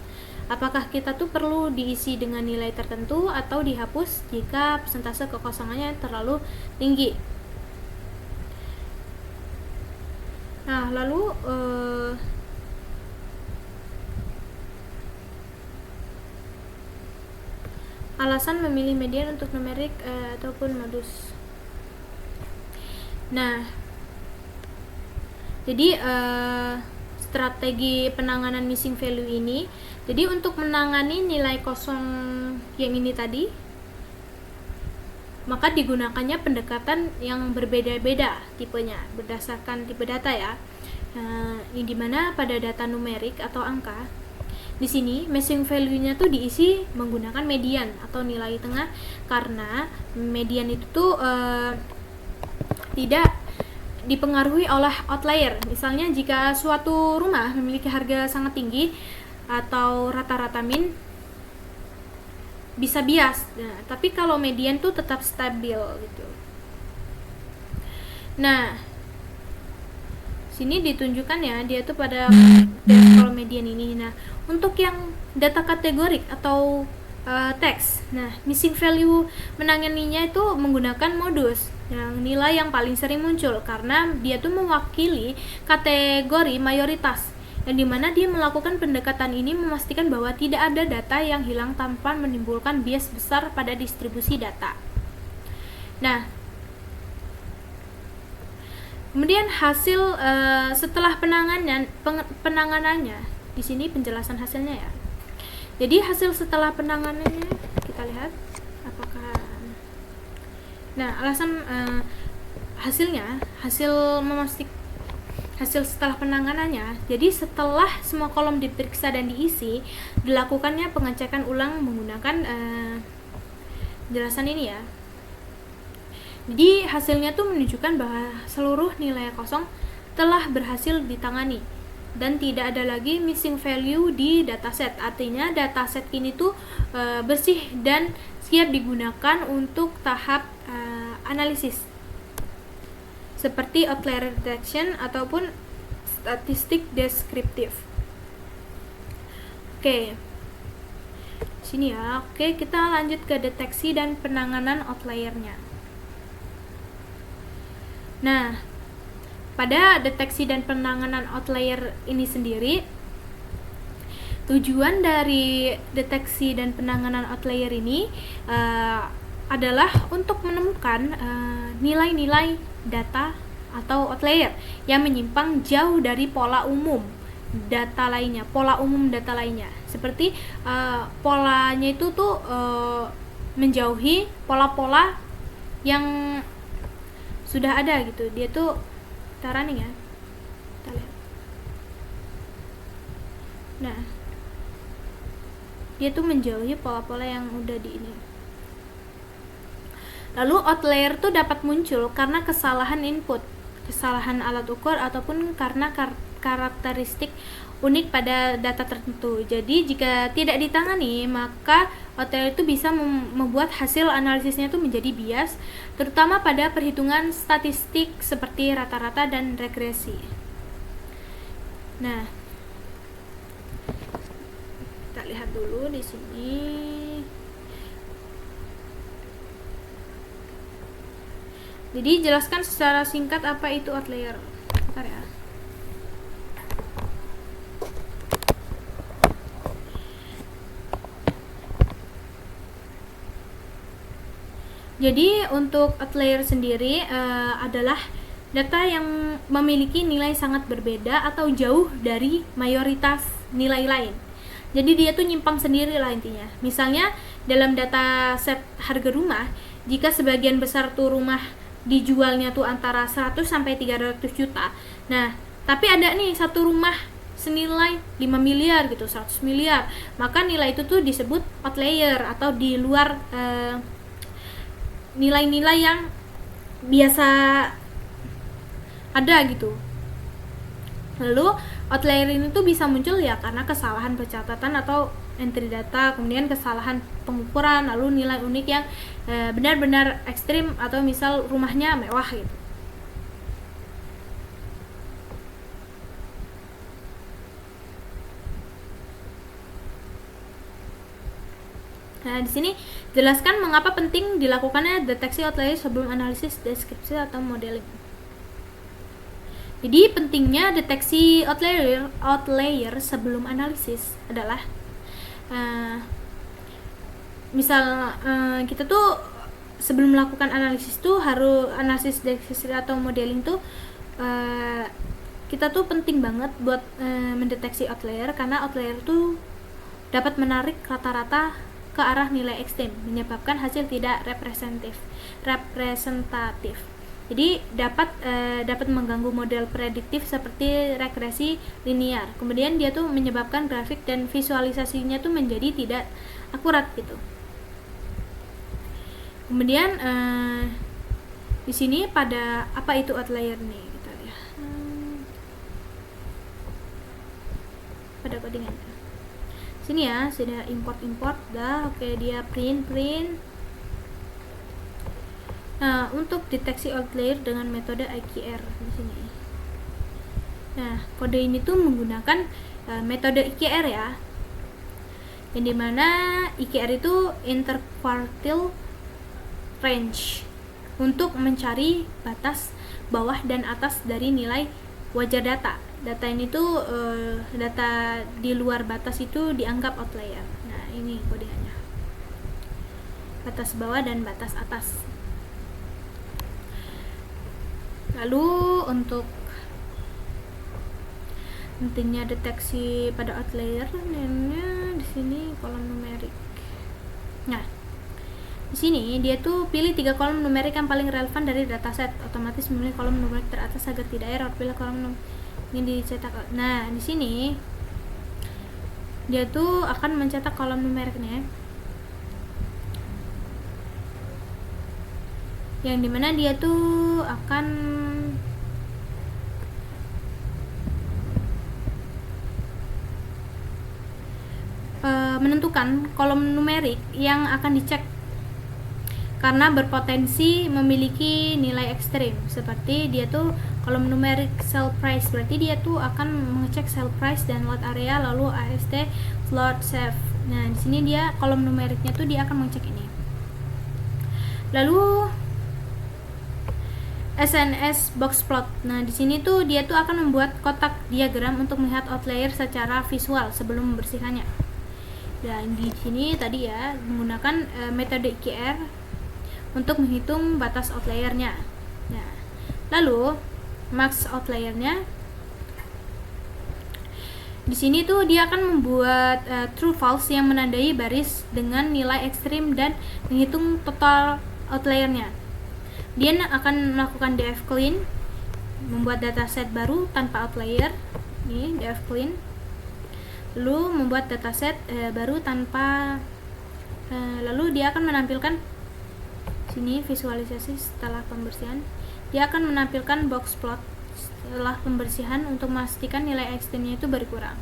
Apakah kita tuh perlu diisi dengan nilai tertentu atau dihapus jika persentase kekosongannya terlalu tinggi. Nah, lalu alasan memilih median untuk numerik ataupun modus. Nah, jadi strategi penanganan missing value ini, jadi untuk menangani nilai kosong yang ini tadi, maka digunakannya pendekatan yang berbeda-beda tipenya berdasarkan tipe data ya. Ini dimana pada data numerik atau angka, di sini missing value-nya tuh diisi menggunakan median atau nilai tengah karena median itu tuh tidak dipengaruhi oleh outlier. Misalnya jika suatu rumah memiliki harga sangat tinggi atau rata-rata min bisa bias. Nah, tapi kalau median tuh tetap stabil gitu. Nah, sini ditunjukkan ya dia tuh pada kalau median ini. Nah, untuk yang data kategorik atau teks. Nah, missing value menanganinya itu menggunakan modus yang nilai yang paling sering muncul karena dia tuh mewakili kategori mayoritas, yang dimana dia melakukan pendekatan ini memastikan bahwa tidak ada data yang hilang tanpa menimbulkan bias besar pada distribusi data. Nah, kemudian hasil setelah penanganannya, di sini penjelasan hasilnya ya. Jadi hasil setelah penanganannya kita lihat apakah. Nah, alasan hasil setelah penanganannya. Jadi setelah semua kolom diperiksa dan diisi, dilakukannya pengecekan ulang menggunakan jelasan ini ya. Jadi hasilnya tuh menunjukkan bahwa seluruh nilai kosong telah berhasil ditangani dan tidak ada lagi missing value di dataset. Artinya dataset ini tuh bersih dan siap digunakan untuk tahap analisis seperti outlier detection ataupun statistik deskriptif. Oke. Sini ya. Oke, kita lanjut ke deteksi dan penanganan outliernya. Nah, pada deteksi dan penanganan outlier ini sendiri, tujuan dari deteksi dan penanganan outlier ini adalah untuk menemukan nilai-nilai data atau outlier yang menyimpang jauh dari pola umum data lainnya, seperti polanya itu tuh menjauhi pola-pola yang sudah ada gitu. Dia tuh running ya, kita lihat. Nah, dia tuh menjauhi pola-pola yang udah di ini. Lalu outlier tuh dapat muncul karena kesalahan input, kesalahan alat ukur, ataupun karena karakteristik unik pada data tertentu. Jadi jika tidak ditangani, maka outlier itu bisa membuat hasil analisisnya itu menjadi bias, terutama pada perhitungan statistik seperti rata-rata dan regresi. Nah, kita lihat dulu di sini. Jadi jelaskan secara singkat apa itu outlier. Bentar ya. Jadi untuk outlier sendiri adalah data yang memiliki nilai sangat berbeda atau jauh dari mayoritas nilai lain. Jadi dia tuh nyimpang sendiri lah intinya. Misalnya dalam data set harga rumah, jika sebagian besar tuh rumah dijualnya tuh antara 100 sampai 300 juta. Nah, tapi ada nih satu rumah senilai 5 miliar gitu, 100 miliar. Maka nilai itu tuh disebut outlier atau di luar nilai-nilai yang biasa ada gitu. Lalu outlier ini tuh bisa muncul ya karena kesalahan pencatatan atau entry data, kemudian kesalahan pengukuran, lalu nilai unik yang benar-benar ekstrim, atau misal rumahnya mewah gitu. Nah, di sini jelaskan mengapa penting dilakukannya deteksi outlier sebelum analisis, deskripsi atau modeling. Jadi pentingnya deteksi outlier sebelum analisis adalah misal kita tuh sebelum melakukan analisis tuh harus analisis, deskripsi atau modeling tuh kita tuh penting banget buat mendeteksi outlier, karena outlier tuh dapat menarik rata-rata ke arah nilai ekstrem, menyebabkan hasil tidak representatif. Jadi dapat mengganggu model prediktif seperti regresi linear. Kemudian dia tuh menyebabkan grafik dan visualisasinya tuh menjadi tidak akurat gitu. Kemudian di sini pada apa itu outlier nih, kita lihat. Pada codingan. Sini ya, sudah import dah. Oke, dia print. Nah, untuk deteksi outlier dengan metode IQR di sini. Nah, kode ini tuh menggunakan metode IQR ya. yang dimana IQR itu interquartile range, untuk mencari batas bawah dan atas dari nilai wajar data. Data ini tuh data di luar batas itu dianggap outlier. Nah, ini kodenya, batas bawah dan batas atas. Lalu untuk intinya deteksi pada outlier, di sini kolom numerik. Nah, di sini dia tuh pilih 3 kolom numerik yang paling relevan dari dataset, otomatis memilih kolom numerik teratas agar tidak error. Pilih kolom ini dicetak. Nah, di sini dia tuh akan mencetak kolom numeriknya, yang dimana dia tuh akan menentukan kolom numerik yang akan dicek karena berpotensi memiliki nilai ekstrim. Seperti dia tuh kolom numerik sell price, berarti dia tuh akan mengecek sell price dan lot area, lalu AST float safe. Nah, di sini dia kolom numeriknya tuh dia akan mengecek ini. Lalu SNS box plot. Nah, di sini tuh dia tuh akan membuat kotak diagram untuk melihat outlier secara visual sebelum membersihkannya. Dan di sini tadi ya menggunakan metode IQR untuk menghitung batas outliernya. Nah, lalu max outliernya di sini tuh dia akan membuat true false yang menandai baris dengan nilai ekstrim dan menghitung total outliernya. Dia akan melakukan df clean, membuat dataset baru tanpa outlier. Ini df clean. Lalu membuat dataset baru tanpa lalu dia akan menampilkan sini visualisasi setelah pembersihan. Dia akan menampilkan box plot setelah pembersihan untuk memastikan nilai ekstrimnya itu berkurang.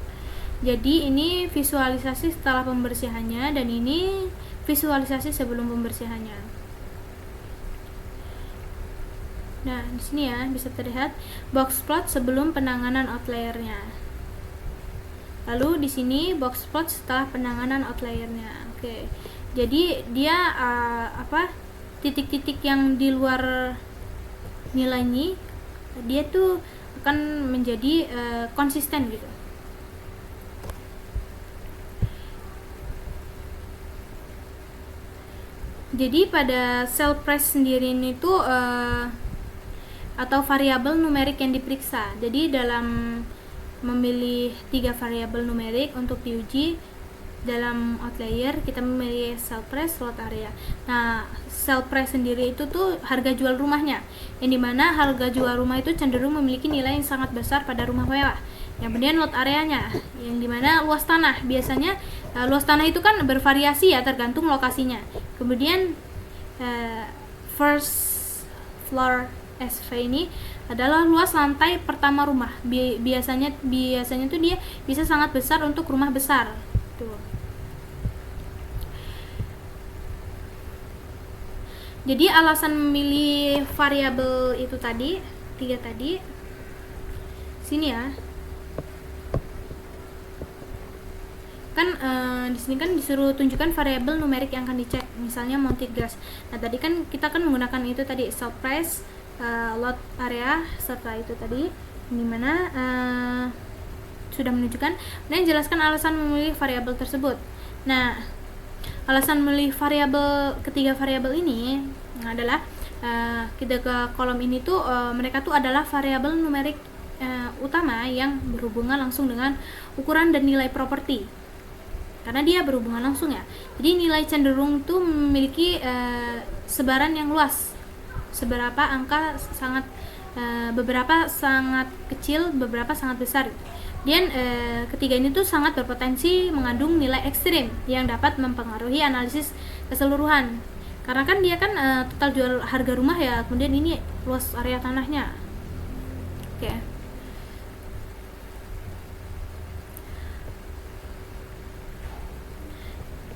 Jadi ini visualisasi setelah pembersihannya dan ini visualisasi sebelum pembersihannya. Nah, di sini ya bisa terlihat box plot sebelum penanganan outliernya. Lalu di sini box plot setelah penanganan outliernya. Oke. Jadi dia titik-titik yang di luar nilai ini dia tuh akan menjadi konsisten gitu. Jadi pada sell price sendiri ini tuh atau variabel numerik yang diperiksa. Jadi dalam memilih 3 variabel numerik untuk diuji dalam outlier, kita memilih sell price, lot area. Nah, sell price sendiri itu tuh harga jual rumahnya, yang dimana harga jual rumah itu cenderung memiliki nilai yang sangat besar pada rumah mewah. Yang kemudian lot areanya, yang dimana luas tanah. Biasanya luas tanah itu kan bervariasi ya, tergantung lokasinya. Kemudian first floor SV ini adalah luas lantai pertama rumah. Biasanya tuh dia bisa sangat besar untuk rumah besar. Tuh. Jadi alasan memilih variabel itu tadi, 3 tadi. Sini ya. Kan di sini kan disuruh tunjukkan variabel numerik yang akan dicek, misalnya mounted grass. Nah, tadi kan kita kan menggunakan itu tadi sell price, lot area, serta itu tadi dimana sudah menunjukkan. Nah, jelaskan alasan memilih variabel tersebut. Nah, alasan memilih ketiga variabel ini adalah ketiga kolom ini tuh mereka tuh adalah variabel numerik utama yang berhubungan langsung dengan ukuran dan nilai properti. Karena dia berhubungan langsung ya. Jadi nilai cenderung tuh memiliki sebaran yang luas. Seberapa angka sangat beberapa sangat kecil, beberapa sangat besar. Dan ketiga ini tuh sangat berpotensi mengandung nilai ekstrim yang dapat mempengaruhi analisis keseluruhan. Karena kan dia kan total jual harga rumah ya, kemudian ini luas area tanahnya. Oke.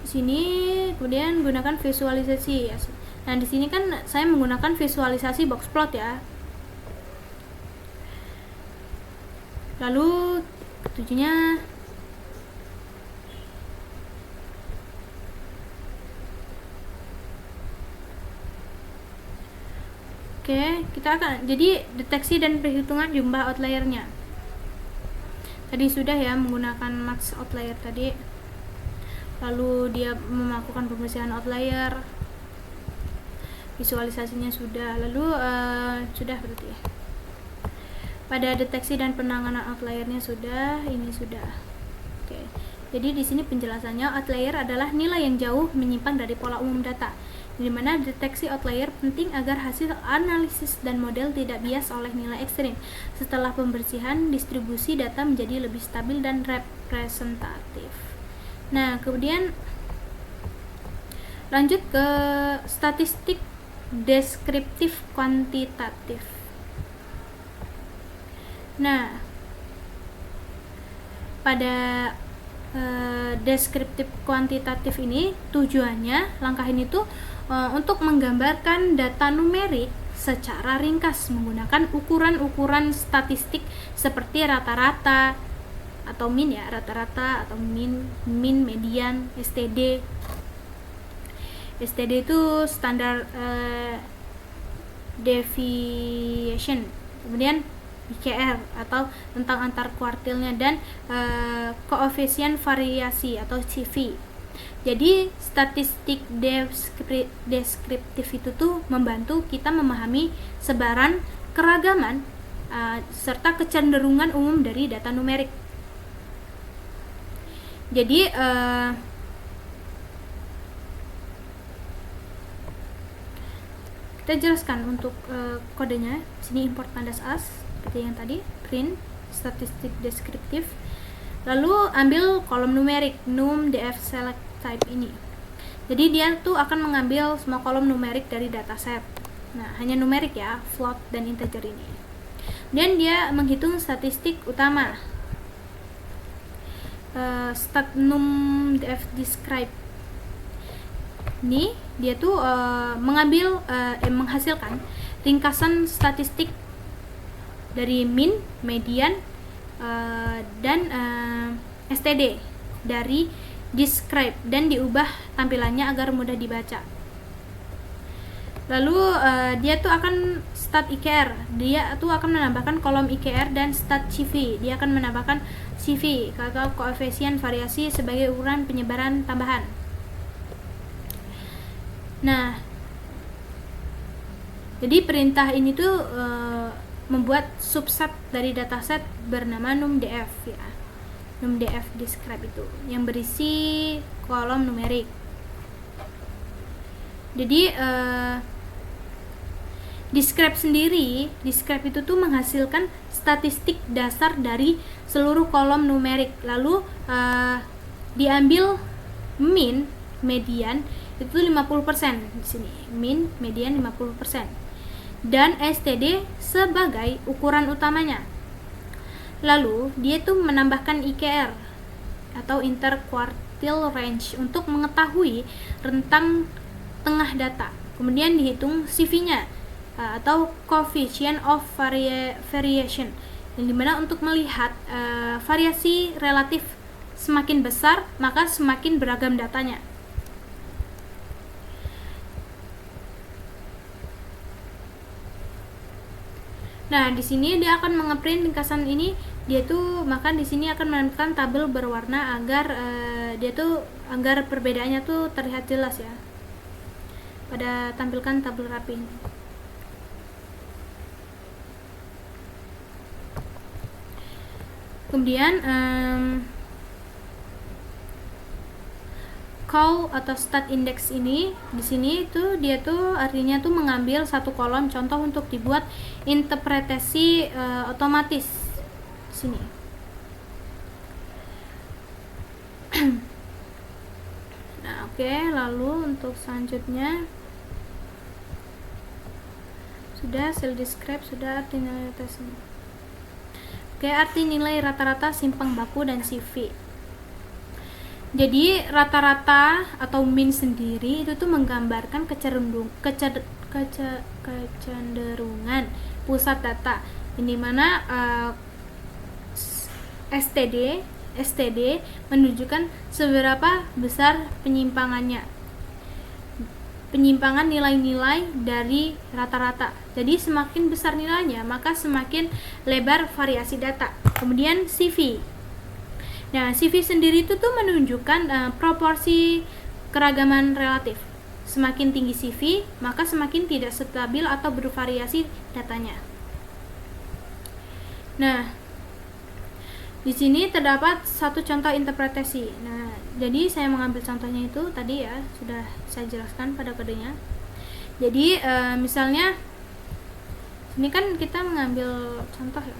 Sini kemudian gunakan visualisasi ya. Nah, di sini kan saya menggunakan visualisasi box plot ya. Lalu ketujuhnya Oke, kita akan jadi deteksi dan perhitungan jumlah outliernya. Tadi sudah ya menggunakan max outlier tadi. Lalu dia melakukan pembersihan outlier. Visualisasinya sudah. Lalu sudah berarti ya. Pada deteksi dan penanganan outliernya sudah, ini sudah. Oke. Jadi di sini penjelasannya, outlier adalah nilai yang jauh menyimpang dari pola umum data, di mana deteksi outlier penting agar hasil analisis dan model tidak bias oleh nilai ekstrim. Setelah pembersihan, distribusi data menjadi lebih stabil dan representatif. Nah, kemudian lanjut ke statistik deskriptif kuantitatif. Nah, pada deskriptif kuantitatif ini tujuannya, langkah ini tuh untuk menggambarkan data numerik secara ringkas menggunakan ukuran-ukuran statistik seperti rata-rata atau min ya, rata-rata atau min, median, STD. STD itu standar deviation. Kemudian IKR atau tentang antar kuartilnya, dan koefisien variasi atau CV. Jadi statistik deskriptif itu tuh membantu kita memahami sebaran, keragaman, serta kecenderungan umum dari data numerik. Jadi kita jelaskan untuk kodenya. Sini import pandas as seperti yang tadi, print statistik deskriptif, lalu ambil kolom numerik num df select type ini. Jadi dia tuh akan mengambil semua kolom numerik dari dataset. Nah, hanya numerik ya, float dan integer ini. Dan dia menghitung statistik utama, stat num df describe. Ini dia tuh menghasilkan ringkasan statistik dari min, median, dan STD dari describe, dan diubah tampilannya agar mudah dibaca. Lalu dia tuh akan stat IKR, dia tuh akan menambahkan kolom IKR, dan stat CV, dia akan menambahkan CV atau koefisien variasi sebagai ukuran penyebaran tambahan. Nah, jadi perintah ini tuh membuat subset dari dataset bernama numdf ya. Numdf describe itu yang berisi kolom numerik. Jadi describe sendiri, describe itu tuh menghasilkan statistik dasar dari seluruh kolom numerik. Lalu diambil min, median itu 50% di sini. Min, median 50%. Dan STD sebagai ukuran utamanya. Lalu dia tuh menambahkan IKR atau interquartile range untuk mengetahui rentang tengah data. Kemudian dihitung CV-nya atau coefficient of variation, yang dimana untuk melihat variasi relatif semakin besar maka semakin beragam datanya. Nah, di sini dia akan mengeprint ringkasan ini. Dia tuh maka di sini akan menempelkan tabel berwarna agar agar perbedaannya tuh terlihat jelas ya. Pada tampilkan tabel rapi. Kemudian call atau stat index ini di sini tuh dia tuh artinya tuh mengambil satu kolom contoh untuk dibuat interpretasi otomatis di sini. Nah, oke, lalu untuk selanjutnya sudah cell describe, sudah arti nilai rata semua. Oke, arti nilai rata-rata simpang baku dan CV. Jadi rata-rata atau min sendiri itu tuh menggambarkan kecenderungan pusat data, ini mana STD menunjukkan seberapa besar penyimpangannya. penyimpangan nilai-nilai dari rata-rata. Jadi semakin besar nilainya, maka semakin lebar variasi data. Kemudian CV. Nah, CV sendiri itu tuh menunjukkan proporsi keragaman relatif. Semakin tinggi CV, maka semakin tidak stabil atau bervariasi datanya. Nah, di sini terdapat satu contoh interpretasi. Nah, jadi saya mengambil contohnya itu tadi ya, sudah saya jelaskan pada kodenya. Jadi misalnya ini kan kita mengambil contoh ya.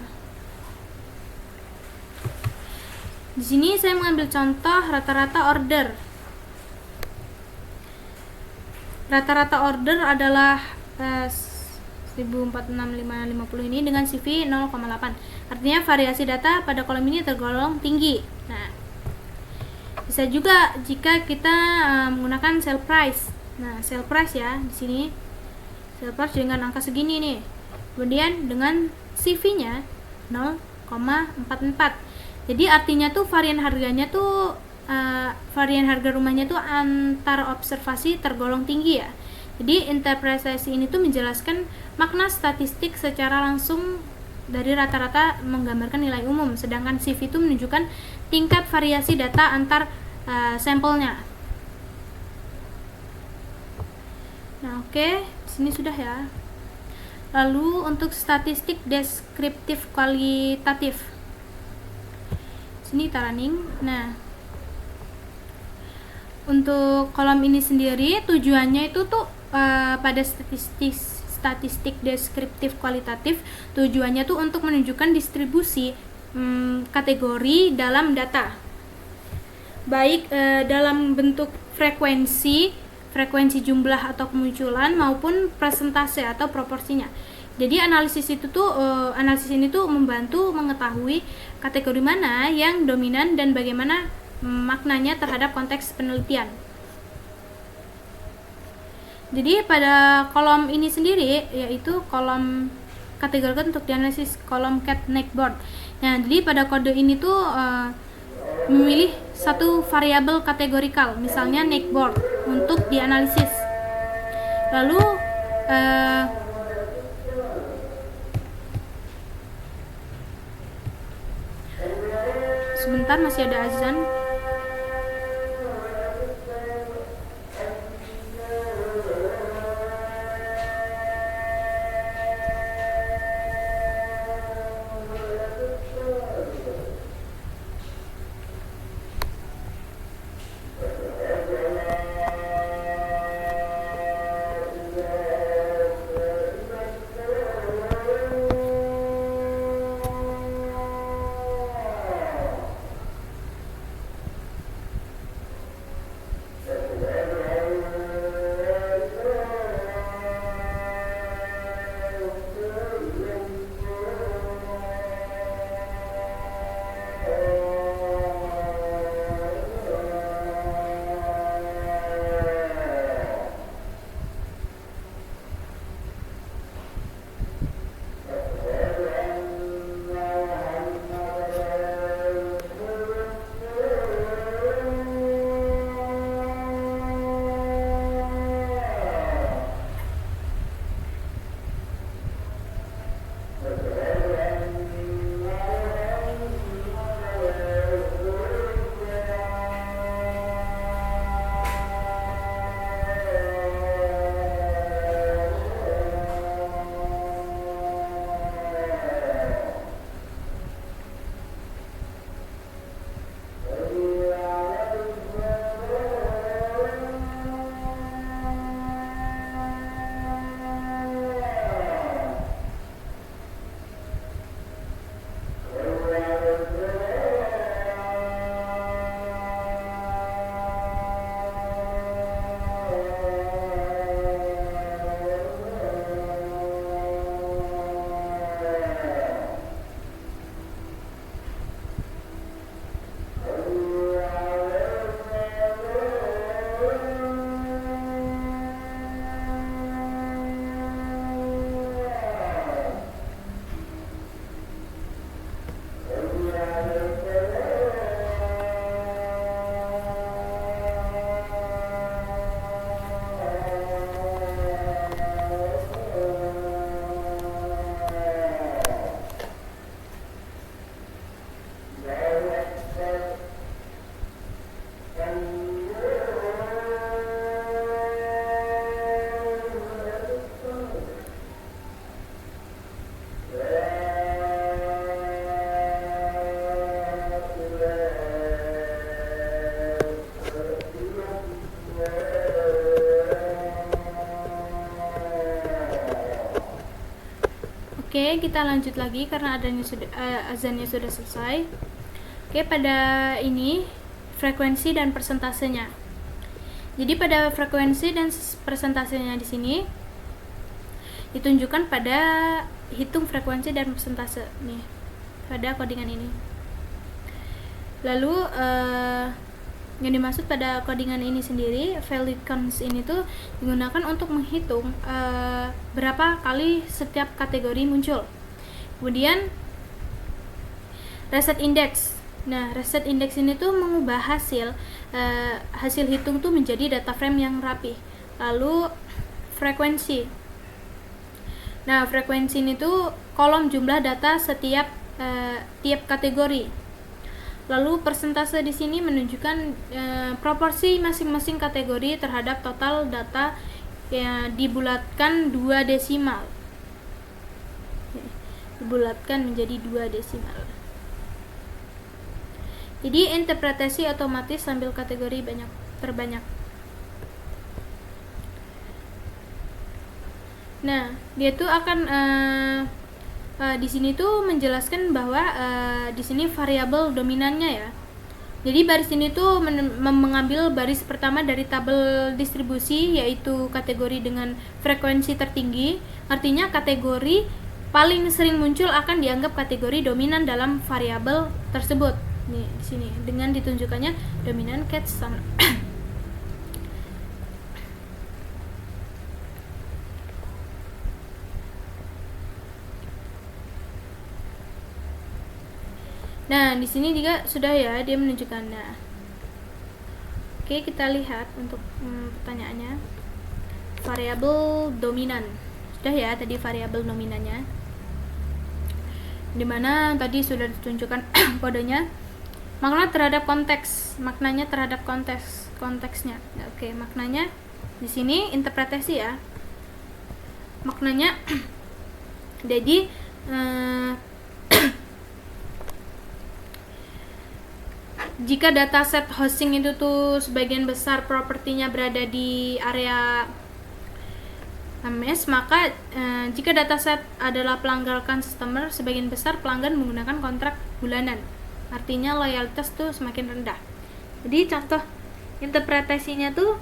Di sini saya mengambil contoh rata-rata order. Rata-rata order adalah 146550 ini dengan CV 0,8. Artinya variasi data pada kolom ini tergolong tinggi. Nah, bisa juga jika kita menggunakan sell price. Nah, sell price ya di sini sell price dengan angka segini nih. Kemudian dengan CV-nya 0,44. Jadi artinya tuh varian harganya tuh varian harga rumahnya tuh antar observasi tergolong tinggi ya. Jadi interpretasi ini tuh menjelaskan makna statistik secara langsung dari rata-rata menggambarkan nilai umum, sedangkan CV itu menunjukkan tingkat variasi data antar sampelnya. Nah, oke, sini sudah ya. Lalu untuk statistik deskriptif kualitatif. Sini kita running. Nah, untuk kolom ini sendiri tujuannya itu tuh pada statistik deskriptif kualitatif, tujuannya tuh untuk menunjukkan distribusi kategori dalam data, baik dalam bentuk frekuensi jumlah atau kemunculan maupun persentase atau proporsinya. Jadi analisis ini tuh membantu mengetahui kategori mana yang dominan dan bagaimana maknanya terhadap konteks penelitian. Jadi pada kolom ini sendiri yaitu kolom kategorikan untuk dianalisis, kolom cat neckboard. Nah, jadi pada kode ini tuh memilih satu variabel kategorikal, misalnya neckboard, untuk dianalisis. Lalu sebentar, masih ada azan. Oke, kita lanjut lagi karena azannya sudah selesai. Oke, pada ini frekuensi dan persentasenya. Jadi pada frekuensi dan persentasenya di sini ditunjukkan pada hitung frekuensi dan persentase nih pada codingan ini. Lalu yang dimaksud pada codingan ini sendiri, value counts ini tuh digunakan untuk menghitung berapa kali setiap kategori muncul. Kemudian reset index. Nah, reset index ini tuh mengubah hasil hitung tuh menjadi data frame yang rapi. Lalu frekuensi. Nah, frekuensi ini tuh kolom jumlah data setiap tiap kategori. Lalu persentase di sini menunjukkan proporsi masing-masing kategori terhadap total data yang dibulatkan 2 desimal. Dibulatkan menjadi 2 desimal. Jadi interpretasi otomatis sambil kategori terbanyak. Nah, dia tuh akan di sini tuh menjelaskan bahwa di sini variabel dominannya ya. Jadi baris ini tuh mengambil baris pertama dari tabel distribusi, yaitu kategori dengan frekuensi tertinggi. Artinya kategori paling sering muncul akan dianggap kategori dominan dalam variabel tersebut. Nih di sini dengan ditunjukkannya dominan catch sama. Nah, di sini juga sudah ya dia menunjukkannya. Oke, kita lihat untuk pertanyaannya. Variabel dominan. Sudah ya tadi variabel dominannya. Dimana tadi sudah ditunjukkan kodenya. Maknanya terhadap konteksnya. Oke, maknanya di sini interpretasi ya. Maknanya jadi jika dataset hosting itu tuh sebagian besar propertinya berada di area Ames, maka jika dataset adalah pelanggan customer, sebagian besar pelanggan menggunakan kontrak bulanan. Artinya loyalitas tuh semakin rendah. Jadi contoh interpretasinya tuh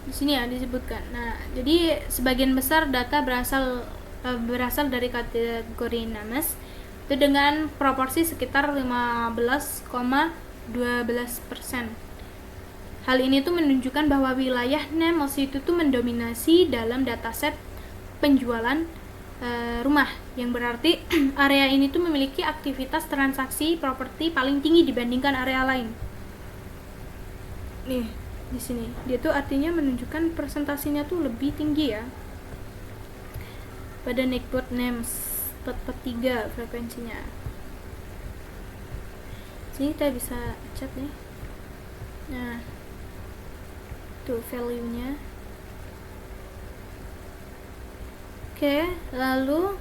di sini ya disebutkan. Nah, jadi sebagian besar data berasal dari kategori names itu dengan proporsi sekitar 15,12%. Hal ini tuh menunjukkan bahwa wilayah names itu tuh mendominasi dalam dataset penjualan rumah, yang berarti area ini tuh memiliki aktivitas transaksi properti paling tinggi dibandingkan area lain. Nih, di sini dia tuh artinya menunjukkan presentasinya tuh lebih tinggi ya. Pada network names tetap 3 frekuensinya. Sini kita bisa chat nih. Nah, tuh value-nya. Oke, lalu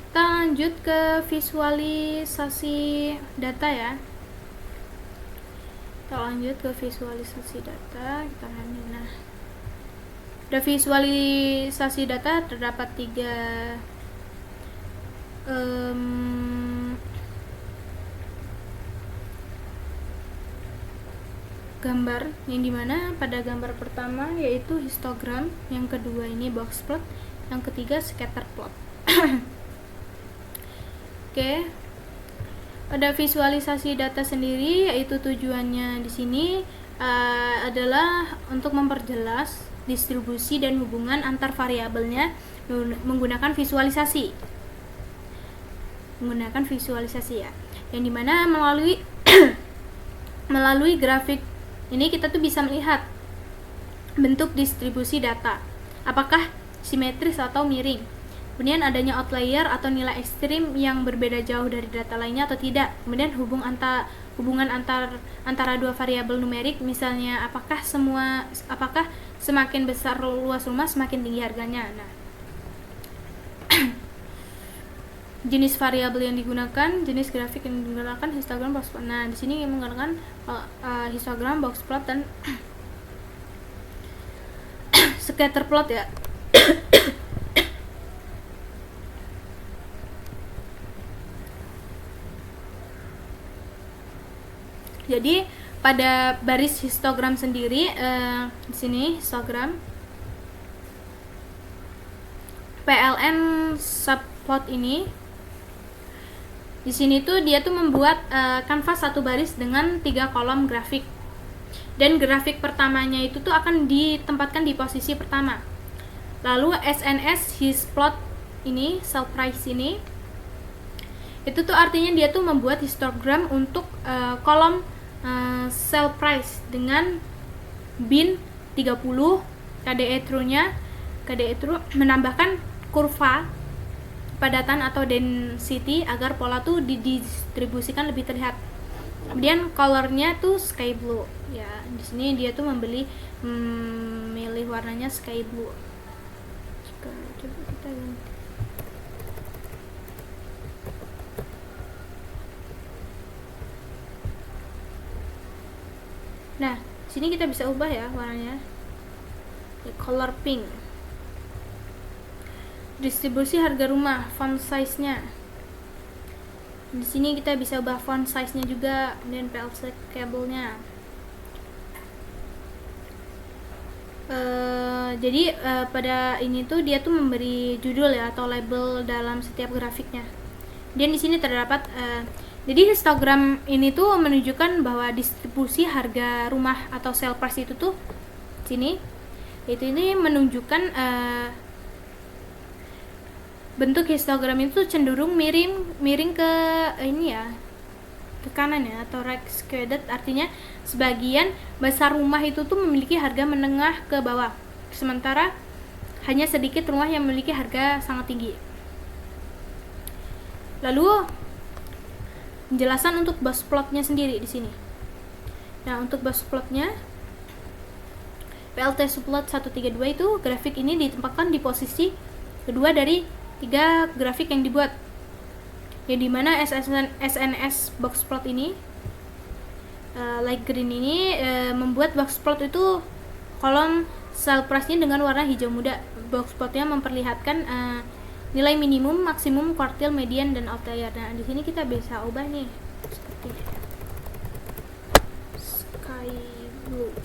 kita lanjut ke visualisasi data ya. Kita lanjut ke visualisasi data. Kita lihat. Nah, pada visualisasi data terdapat 3 gambar, yang dimana pada gambar pertama yaitu histogram, yang kedua ini box plot, yang ketiga scatter plot. Oke. Pada visualisasi data sendiri, yaitu tujuannya di sini adalah untuk memperjelas distribusi dan hubungan antar variabelnya menggunakan visualisasi. Ya. Yang dimana melalui grafik ini kita tuh bisa melihat bentuk distribusi data. Apakah simetris atau miring? Kemudian adanya outlier atau nilai ekstrim yang berbeda jauh dari data lainnya atau tidak. Kemudian hubungan antara dua variabel numerik, misalnya apakah semakin besar luas rumah semakin tinggi harganya. Nah, jenis variabel yang digunakan, jenis grafik yang digunakan histogram box plot. Nah, di sini menggunakan histogram box plot dan scatter plot ya. Jadi pada baris histogram sendiri, di sini histogram PLN subplot ini, di sini tuh dia tuh membuat kanvas satu baris dengan 3 kolom grafik, dan grafik pertamanya itu tuh akan ditempatkan di posisi pertama. Lalu SNS his plot ini, sell price ini, itu tuh artinya dia tuh membuat histogram untuk kolom sell price dengan bin 30, KDE true-nya, KDE true menambahkan kurva kepadatan atau density agar pola tuh didistribusikan lebih terlihat. Kemudian colornya tuh sky blue ya. Di sini dia tuh memilih warnanya sky blue. Coba kita ganti. Nah, sini kita bisa ubah ya warnanya. Color pink. Distribusi harga rumah, font size-nya. Di sini kita bisa ubah font size-nya juga, dan PLC kabelnya. Jadi pada ini tuh dia tuh memberi judul ya atau label dalam setiap grafiknya. Dan di sini terdapat jadi histogram ini tuh menunjukkan bahwa distribusi harga rumah atau sale price itu tuh sini, itu ini menunjukkan bentuk histogram itu cenderung miring ke ini ya, ke kanan ya, atau right skewed, artinya sebagian besar rumah itu tuh memiliki harga menengah ke bawah, sementara hanya sedikit rumah yang memiliki harga sangat tinggi. Lalu penjelasan untuk box plotnya sendiri di sini. Nah, untuk box plotnya PLT subplot 132 itu grafik ini ditempatkan di posisi kedua dari 3 grafik yang dibuat. Yang dimana SNS box plot ini light green ini membuat box plot itu kolom sell price-nya dengan warna hijau muda. Box plotnya memperlihatkan nilai minimum, maksimum, quartile, median, dan outlier. Nah, di sini kita bisa ubah nih seperti sky blue.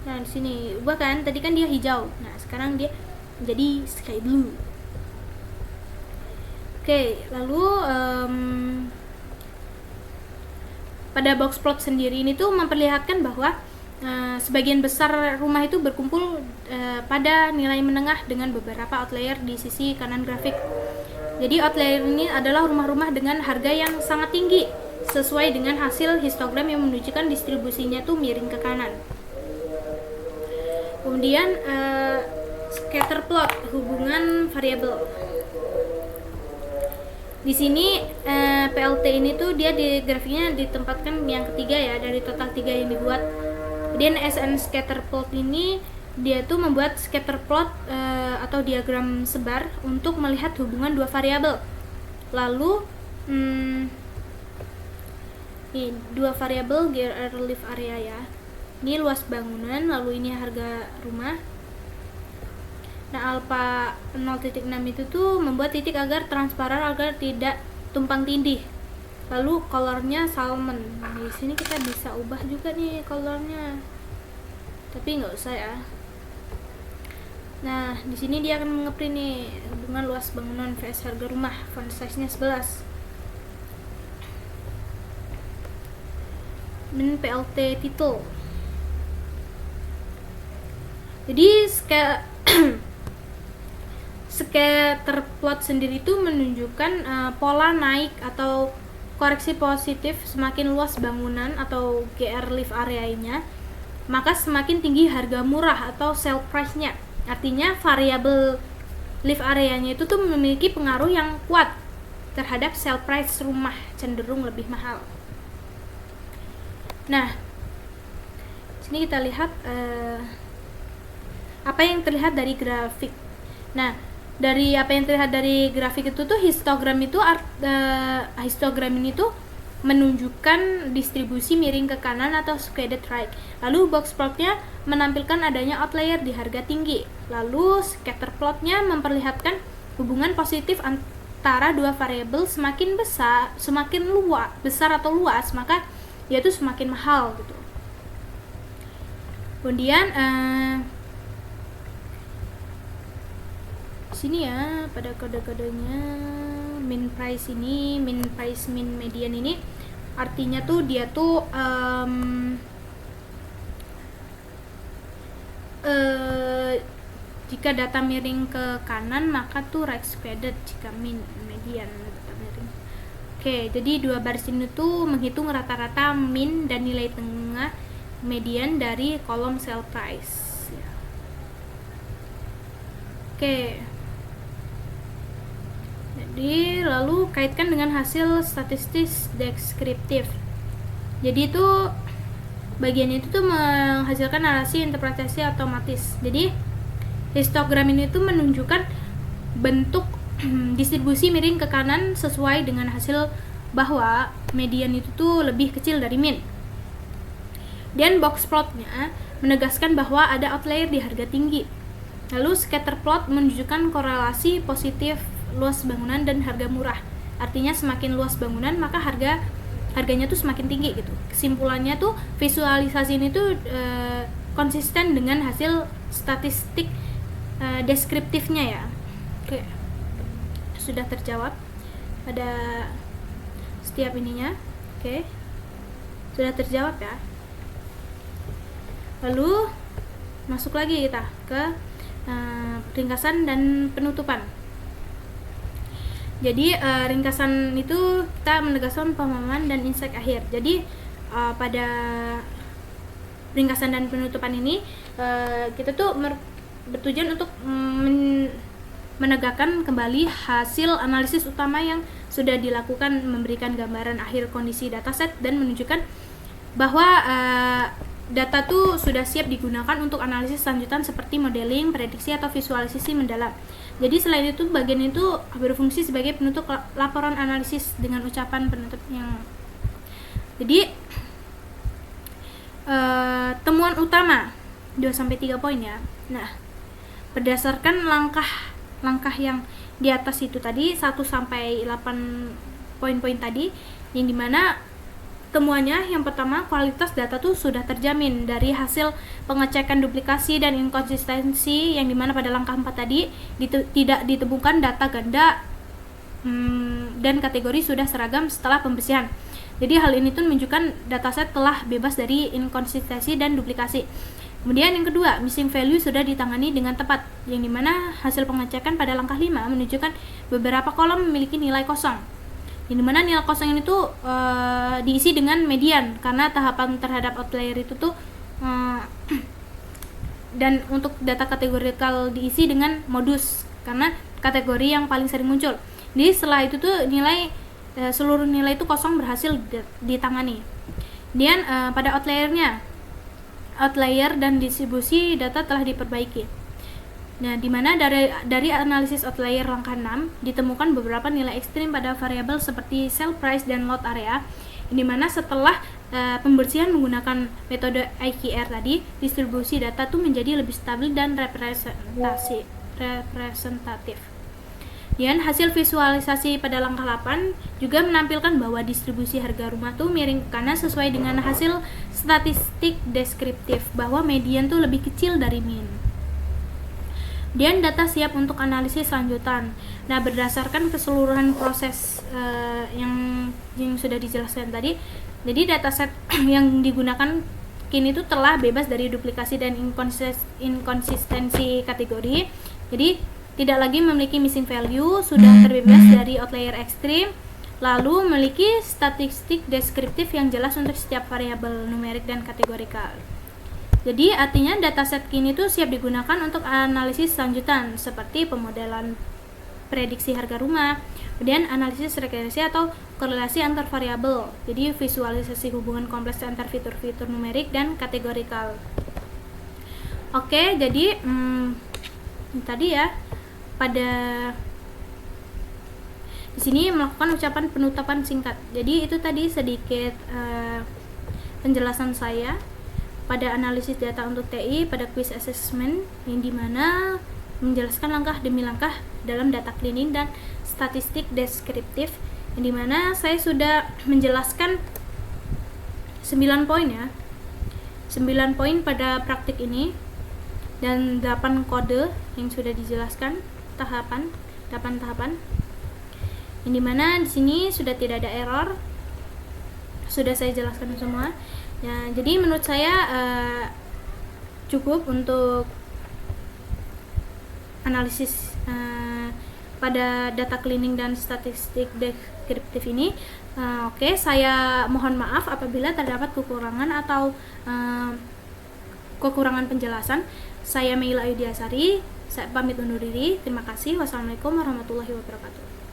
Nah, di sini ubah kan, tadi kan dia hijau. Nah, sekarang dia jadi sky blue. Oke, lalu pada box plot sendiri ini tuh memperlihatkan bahwa sebagian besar rumah itu berkumpul pada nilai menengah dengan beberapa outlier di sisi kanan grafik. Jadi outlier ini adalah rumah-rumah dengan harga yang sangat tinggi sesuai dengan hasil histogram yang menunjukkan distribusinya tuh miring ke kanan. Kemudian scatter plot, hubungan variabel. Di sini PLT ini tuh dia di grafiknya ditempatkan yang ketiga ya dari total 3 yang dibuat. Kemudian SN scatter plot ini dia tuh membuat scatter plot atau diagram sebar untuk melihat hubungan 2 variabel. Lalu ini 2 variabel relief area ya. Ini luas bangunan, lalu ini harga rumah. Nah, alpha 0.6 itu tuh membuat titik agar transparan agar tidak tumpang tindih. Lalu colornya salmon. Nah, di sini kita bisa ubah juga nih colornya, tapi nggak usah ya. Nah, di sini dia akan ngeprint nih hubungan luas bangunan vs harga rumah, font size-nya 11. Dan PLT title. Jadi scatter plot sendiri itu menunjukkan pola naik atau koreksi positif semakin luas bangunan atau GR live area-nya, maka semakin tinggi harga murah atau sell price-nya. Artinya variabel live area-nya itu tuh memiliki pengaruh yang kuat terhadap sell price rumah, cenderung lebih mahal. Nah, sini kita lihat apa yang terlihat dari grafik. Nah, dari apa yang terlihat dari grafik itu tuh histogram itu histogram ini tuh menunjukkan distribusi miring ke kanan atau skewed right. Lalu box plotnya menampilkan adanya outlier di harga tinggi. Lalu scatter plotnya memperlihatkan hubungan positif antara dua variabel. Semakin besar atau luas, maka dia tuh semakin mahal gitu. Kemudian sini ya, pada kode-kodenya min price, min median ini artinya tuh dia tuh jika data miring ke kanan maka tuh right skewed jika min median data miring. Oke, jadi dua baris ini tuh menghitung rata-rata min dan nilai tengah median dari kolom sell price ya. Oke, jadi lalu kaitkan dengan hasil statistik deskriptif. Jadi itu bagian itu tuh menghasilkan narasi interpretasi otomatis. Jadi histogram ini tuh menunjukkan bentuk distribusi miring ke kanan sesuai dengan hasil bahwa median itu tuh lebih kecil dari min. Dan box plotnya menegaskan bahwa ada outlier di harga tinggi. Lalu scatter plot menunjukkan korelasi positif luas bangunan dan harga murah. Artinya semakin luas bangunan maka harganya tuh semakin tinggi gitu. Kesimpulannya tuh visualisasi ini tuh konsisten dengan hasil statistik deskriptifnya ya. Oke. Sudah terjawab pada setiap ininya. Oke. Sudah terjawab ya. Lalu masuk lagi kita ke ringkasan dan penutupan. Jadi ringkasan itu kita menegaskan pemahaman dan insight akhir. Jadi pada ringkasan dan penutupan ini kita tuh bertujuan untuk menegakkan kembali hasil analisis utama yang sudah dilakukan, memberikan gambaran akhir kondisi dataset dan menunjukkan bahwa data tuh sudah siap digunakan untuk analisis lanjutan seperti modeling, prediksi, atau visualisasi mendalam. Jadi selain itu, bagian itu berfungsi sebagai penutup laporan analisis dengan ucapan penutup yang jadi temuan utama 2-3 poin ya. Nah, berdasarkan langkah yang di atas itu tadi 1-8 poin-poin tadi, yang dimana temuannya yang pertama, kualitas data tuh sudah terjamin dari hasil pengecekan duplikasi dan inkonsistensi, yang dimana pada langkah 4 tadi tidak ditemukan data ganda dan kategori sudah seragam setelah pembersihan. Jadi hal ini tuh menunjukkan dataset telah bebas dari inkonsistensi dan duplikasi. Kemudian yang kedua, missing value sudah ditangani dengan tepat, yang dimana hasil pengecekan pada langkah 5 menunjukkan beberapa kolom memiliki nilai kosong, yang dimana nilai kosong ini tuh diisi dengan median karena tahapan terhadap outlier itu tuh dan untuk data kategorikal diisi dengan modus karena kategori yang paling sering muncul. Jadi setelah itu tuh seluruh nilai itu kosong berhasil ditangani. Kemudian pada outlier dan distribusi data telah diperbaiki. Nah, di mana dari analisis outlier langkah 6 ditemukan beberapa nilai ekstrim pada variabel seperti sell price dan lot area, di mana setelah pembersihan menggunakan metode IKR tadi, distribusi data tuh menjadi lebih stabil dan representatif. Dan hasil visualisasi pada langkah 8 juga menampilkan bahwa distribusi harga rumah tuh miring ke kanan sesuai dengan hasil statistik deskriptif bahwa median tuh lebih kecil dari min. Dan data siap untuk analisis lanjutan. Nah, berdasarkan keseluruhan proses yang sudah dijelaskan tadi, jadi dataset yang digunakan kini itu telah bebas dari duplikasi dan inkonsistensi kategori. Jadi tidak lagi memiliki missing value, sudah terbebas dari outlier ekstrim, lalu memiliki statistik deskriptif yang jelas untuk setiap variabel numerik dan kategorikal. Jadi artinya dataset kini tuh siap digunakan untuk analisis lanjutan seperti pemodelan prediksi harga rumah, kemudian analisis regresi atau korelasi antar variabel. Jadi visualisasi hubungan kompleks antar fitur-fitur numerik dan kategorikal. Oke, jadi tadi ya di sini melakukan ucapan penutupan singkat. Jadi itu tadi sedikit penjelasan saya pada analisis data untuk TI pada quiz assessment, yang dimana menjelaskan langkah demi langkah dalam data cleaning dan statistik deskriptif, yang dimana saya sudah menjelaskan 9 poin ya, 9 poin pada praktik ini, dan 8 kode yang sudah dijelaskan, 8 tahapan, yang dimana di sini sudah tidak ada error, sudah saya jelaskan semua ya. Jadi menurut saya cukup untuk analisis pada data cleaning dan statistik deskriptif ini. Oke, saya mohon maaf apabila terdapat kekurangan atau kekurangan penjelasan. Saya Meila Yudiasari, saya pamit undur diri. Terima kasih. Wassalamualaikum warahmatullahi wabarakatuh.